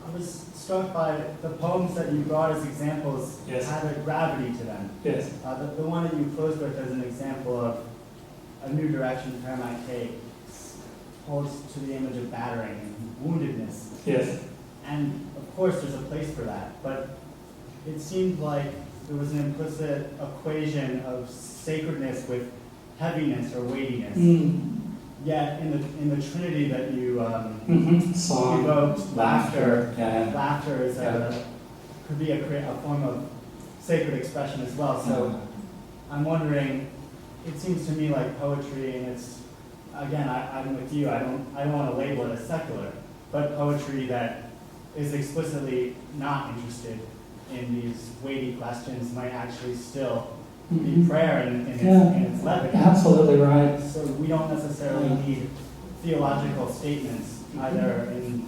I was struck by the poems that you brought as examples had a gravity to them. Yes. The one that you closed with as an example of a new direction prayer might take holds to the image of battering and woundedness. Yes. And of course there's a place for that, but it seemed like there was an implicit equation of sacredness with heaviness or weightiness. Yet in the Trinity that you evoked, laughter. Laughter is could be a form of sacred expression as well. So I'm wondering, it seems to me like poetry, and it's, again, I'm with you. I don't want to label it as secular, but poetry that is explicitly not interested in these weighty questions might actually still be prayer in its levity. Absolutely right. So we don't necessarily need theological statements, either in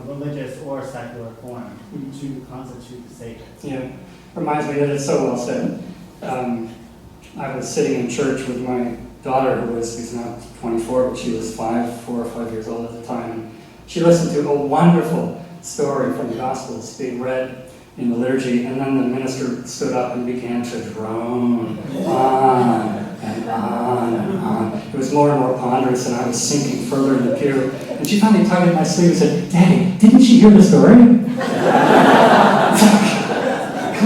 religious or secular form, to constitute the sacred. Reminds me that it's so well said. I was sitting in church with my daughter, who's now 24, but she was 4 or 5 years old at the time. And she listened to a wonderful story from the Gospels being read in the liturgy, and then the minister stood up and began to drone on and on and on. It was more and more ponderous, and I was sinking further in the pew. And she finally tugged at my sleeve and said, "Daddy, didn't you hear the story?" Come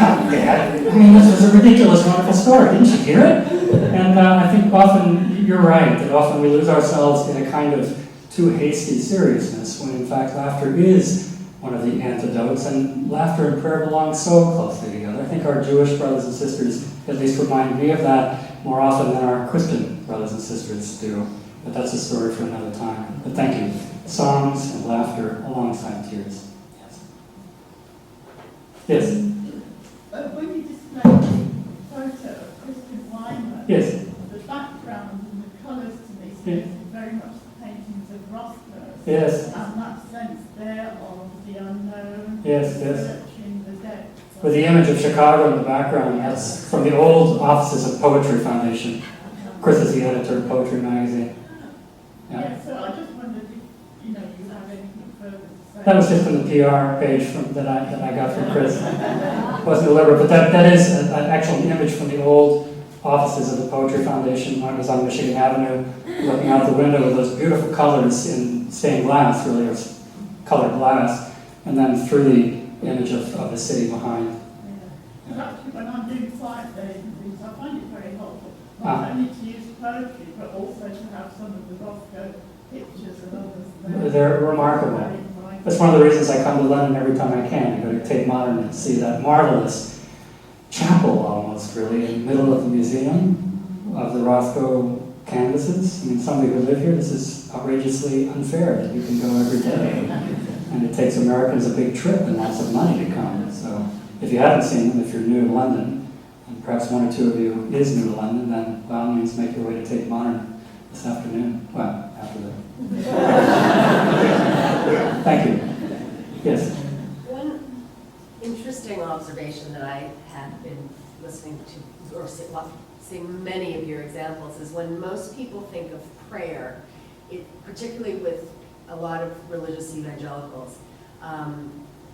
on, Dad. I mean, this was a ridiculous, wonderful story. Didn't you hear it? And I think often, you're right, that often we lose ourselves in a kind of too hasty seriousness, when in fact laughter is one of the antidotes, and laughter and prayer belong so closely together. think our Jewish brothers and sisters at least remind me of that more often than our Christian brothers and sisters do. But that's a story for another time. But thank you. Songs and laughter alongside tears. Yes. Yes. When you displayed the photo of Christian Weimer, Yes. the background and the colours to me suggested very much the paintings of Rothko. Yes. And that sense there of the unknown, Yes, searching the depths. With the image of Chicago in the background, that's from the old offices of Poetry Foundation. Chris is the editor of Poetry Magazine. Yeah, so I just wondered if you have anything further to say. That was just from the PR page that I got from Chris. It wasn't deliberate, but that is an actual image from the old offices of the Poetry Foundation when it was on Michigan Avenue, looking out the window with those beautiful colors in stained glass, really, or colored glass, and then through the image of the city behind. Yeah. Actually, when I'm doing science days and things, I find it very helpful not only to use poetry, but also to have some of the Rothko pictures and others there. They're remarkable. That's one of the reasons I come to London every time I can, to go to Tate Modern and see that marvelous chapel almost, really, in the middle of the museum of the Rothko canvases. I mean, somebody who live here, this is outrageously unfair that you can go every day. And it takes Americans a big trip and lots of money to come. So if you haven't seen them, if you're new to London, and perhaps one or two of you is new to London, then by all means make your way to Tate Modern this afternoon. Well, after the... Thank you. Yes? One interesting observation that I have been listening to, or seeing many of your examples, is when most people think of prayer, particularly with a lot of religious evangelicals,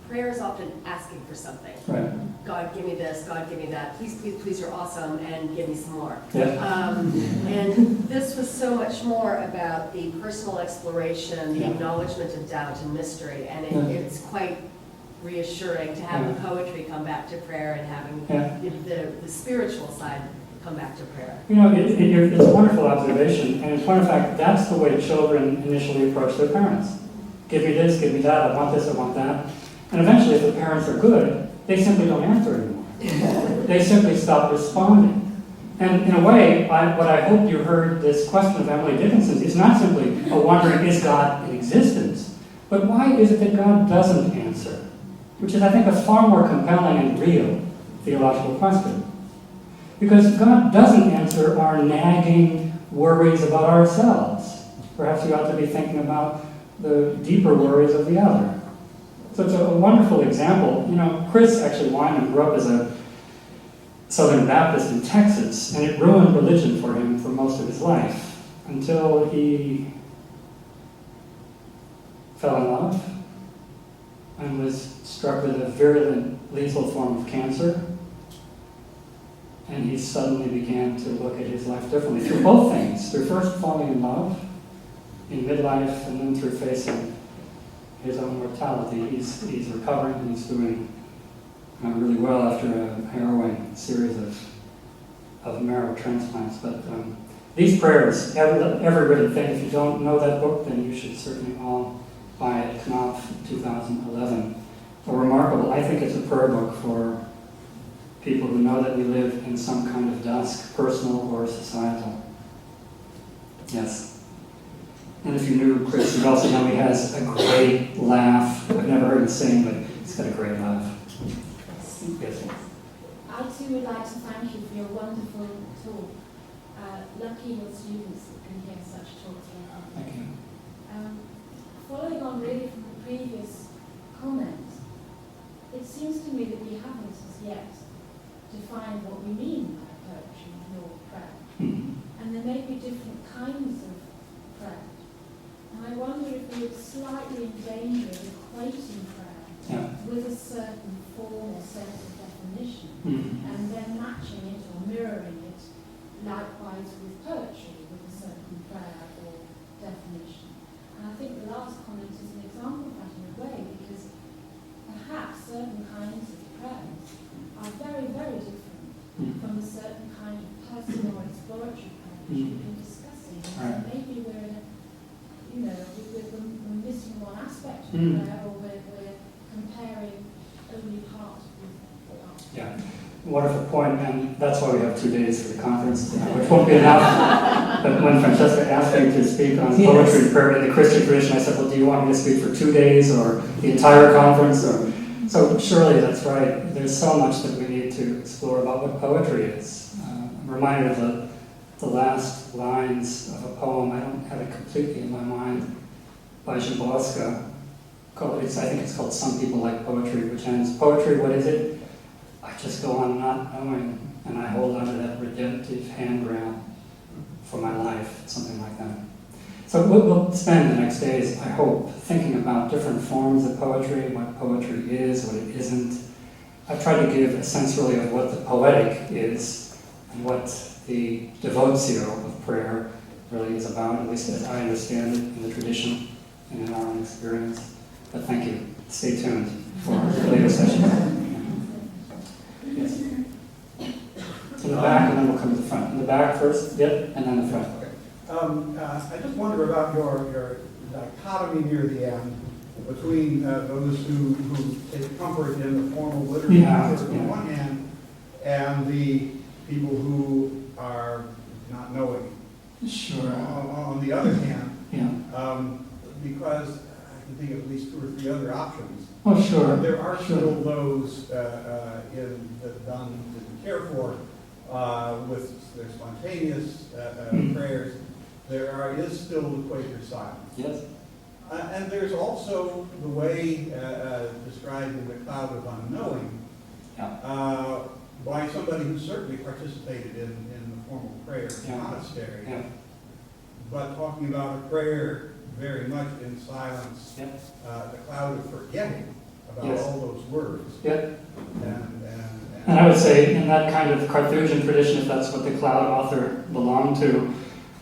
prayer is often asking for something. Right. God, give me this. God, give me that. Please, please, please, you're awesome, and give me some more. Yeah. And this was so much more about the personal exploration, the acknowledgement of doubt and mystery, and it's quite reassuring to have the poetry come back to prayer and having the spiritual side come back to prayer. You know, it's a wonderful observation, and in point of fact, that's the way children initially approach their parents. Give me this, give me that, I want this, I want that. And eventually, if the parents are good, they simply don't answer anymore. They simply stop responding. And in a way, what I hope you heard this question of Emily Dickinson's is not simply a wondering, is God in existence? But why is it that God doesn't answer? Which is, I think, a far more compelling and real theological question. Because God doesn't answer our nagging worries about ourselves. Perhaps you ought to be thinking about the deeper worries of the other. So it's a wonderful example. You know, Chris actually Wyman grew up as a Southern Baptist in Texas, and it ruined religion for him for most of his life until he fell in love and was struck with a virulent, lethal form of cancer. And he suddenly began to look at his life differently through both things. Through first falling in love in midlife, and then through facing his own mortality. He's recovering, and he's doing really well after a harrowing series of marrow transplants. But these prayers, every written thing, if you don't know that book, then you should certainly all buy it. Knopf, 2011. A remarkable, I think it's a prayer book for people who know that we live in some kind of dusk, personal or societal. Yes. And if you knew Chris, you'd also know he has a great laugh. I've never heard him sing, but he's got a great laugh. Yes. I too would like to thank you for your wonderful talk. Lucky your students that can hear such talks like that. Thank you. Following on really from the previous comment, it seems to me that we haven't as yet defined what we mean by poetry nor prayer. Mm-hmm. And there may be different kinds of prayer. And I wonder if we are slightly in danger of equating prayer with a certain form or set of definition, and then matching it or mirroring it likewise with poetry with a certain prayer or definition. And I think the last comment is an example of that in a way, because perhaps certain kinds of prayers are very, very different from a certain kind of personal or exploratory prayer which we've been discussing. And maybe we're in a, we're missing one aspect of prayer, or we're comparing only part with part. Yeah. wonderful point, and that's why we have 2 days for the conference, which won't be enough. But when Francesca asked me to speak on poetry and prayer in the Christian tradition, I said, well, do you want me to speak for 2 days or the entire conference? So surely that's right. There's so much that we need to explore about what poetry is. I'm reminded of the last lines of a poem, I don't have it completely in my mind, by Jablonska. I think it's called Some People Like Poetry, which ends, poetry, what is it? I just go on not knowing, and I hold on to that redemptive handrail for my life, something like that. So we'll spend the next days, I hope, thinking about different forms of poetry, what poetry is, what it isn't. I've tried to give a sense really of what the poetic is and what the devotio of prayer really is about, at least as I understand it in the tradition and in our own experience. But thank you. Stay tuned for later sessions. Yes. In the back, and then we'll come to the front. In the back first, yep, and then the front. I just wonder about your dichotomy near the end between those who take comfort in the formal liturgy on the one hand, and the people who are not knowing. Sure. On the other hand, yeah. Because I can think of at least 2 or 3 other options. Oh, sure. There are still those that Don didn't care for with their spontaneous prayers. There is still the Quaker silence. Yes. And there's also the way described in the Cloud of Unknowing by somebody who certainly participated in the formal prayer of the monastery, but talking about a prayer very much in silence, the cloud of forgetting about all those words. And I would say in that kind of Carthusian tradition, if that's what the Cloud author belonged to,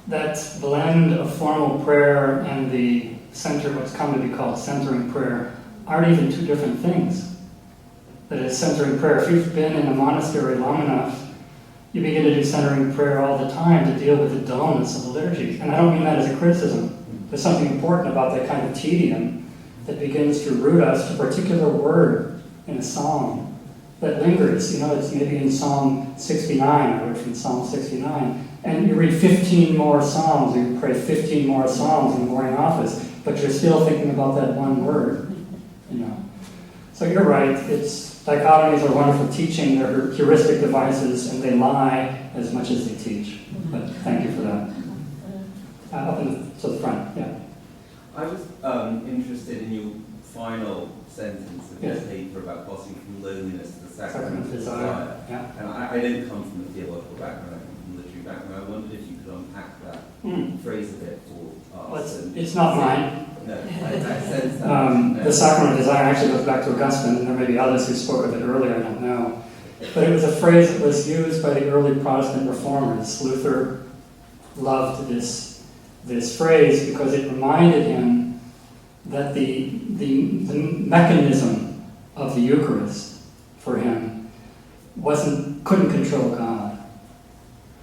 that blend of formal prayer and the what's come to be called centering prayer, aren't even 2 different things. That is, centering prayer, if you've been in a monastery long enough, you begin to do centering prayer all the time to deal with the dullness of the liturgy. And I don't mean that as a criticism. There's something important about that kind of tedium that begins to root us to a particular word in a psalm that lingers. It's maybe in Psalm 69, I read from Psalm 69, and you read 15 more psalms, or you pray 15 more psalms in the morning office, but you're still thinking about that one word. So you're right, dichotomies are wonderful teaching, they're heuristic devices, and they lie as much as they teach. But thank you for that. Up to the front, yeah. I was interested in your final sentence of this paper about passing from loneliness to the sacrament of desire. Yeah. And I don't come from a theological background, I come from a literary background. I wondered if you could unpack that phrase a bit for us. Well, it's not mine. No, I sense that. The sacrament of desire actually goes back to Augustine, and there may be others who spoke of it earlier, I don't know. But it was a phrase that was used by the early Protestant reformers. Luther loved this phrase because it reminded him that the mechanism of the Eucharist for him couldn't control God.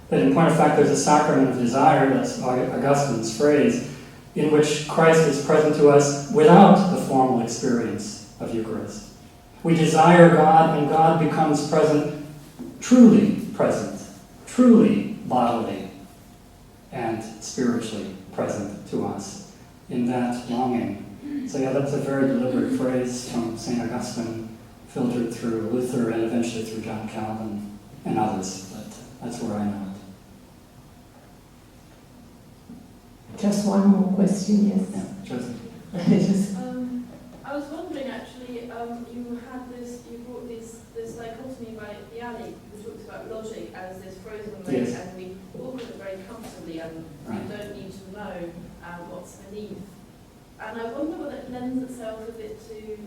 That in point of fact there's a sacrament of desire, that's Augustine's phrase, in which Christ is present to us without the formal experience of Eucharist. We desire God, and God becomes present, truly bodily and spiritually present to us in that longing. So that's a very deliberate phrase from St. Augustine, filtered through Luther and eventually through John Calvin and others, but that's where I know it. Just one more question, yes. Yeah, Joseph. I was wondering actually, you brought this dichotomy by Bialy, who talks about logic as this frozen lake, and we walk with it very comfortably, and you don't need to know what's beneath. And I wonder whether it lends itself a bit to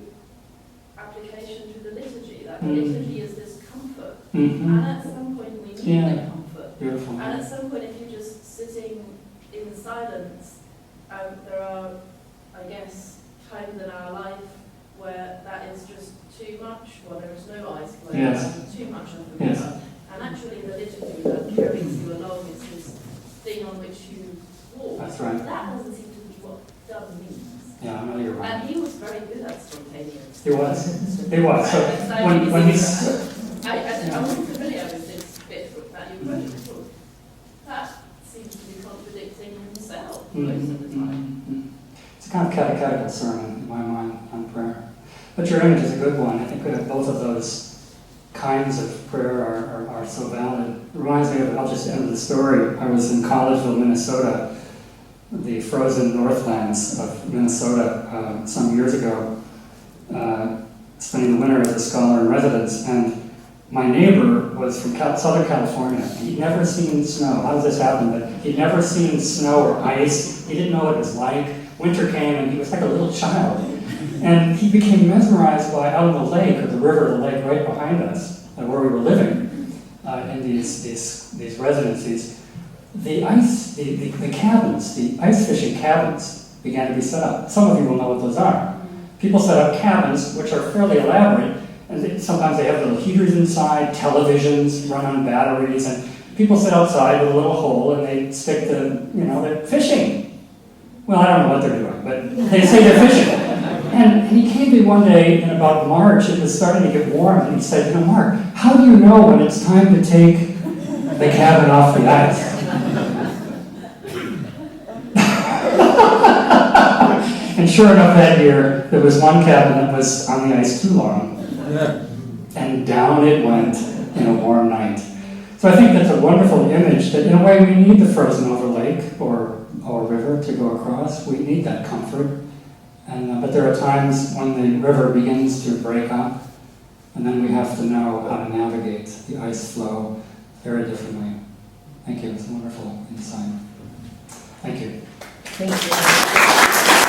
application to the liturgy, that the liturgy is this comfort, and at some point we need the comfort. Beautiful. And at some point, if you're just sitting in silence, there are, I guess, times in our life where that is just too much, or there is no ice flow, too much of the river. And actually the liturgy that carries you along is this thing on which you walk. That's right. That doesn't seem to be what done means. Yeah, I know you're right. And he was very good at spontaneous. He was. So when he's... I want to kind of catechetical sermon in my mind on prayer. But your image is a good one. I think both of those kinds of prayer are so valid. It reminds me of, I'll just end the story. I was in Collegeville, Minnesota, the frozen northlands of Minnesota some years ago, spending the winter as a scholar in residence, and my neighbor was from Southern California. He'd never seen snow. How does this happen? But he'd never seen snow or ice. He didn't know what it was like. Winter came, and he was like a little child. And he became mesmerized by out on the lake, or the river, the lake right behind us, where we were living, in these residencies. The cabins, the ice fishing cabins began to be set up. Some of you will know what those are. People set up cabins, which are fairly elaborate, and sometimes they have little heaters inside, televisions run on batteries, and people sit outside with a little hole and they stick they're fishing. Well, I don't know what they're doing, but they say they're fishing. And he came to me one day in about March, it was starting to get warm, and he said, Mark, how do you know when it's time to take the cabin off the ice? And sure enough, that year, there was one cabin that was on the ice too long. And down it went in a warm night. So I think that's a wonderful image that in a way we need the frozen over lake or river to go across. We need that comfort. And but there are times when the river begins to break up, and then we have to know how to navigate the ice flow very differently. Thank you. It's a wonderful insight. Thank you. Thank you.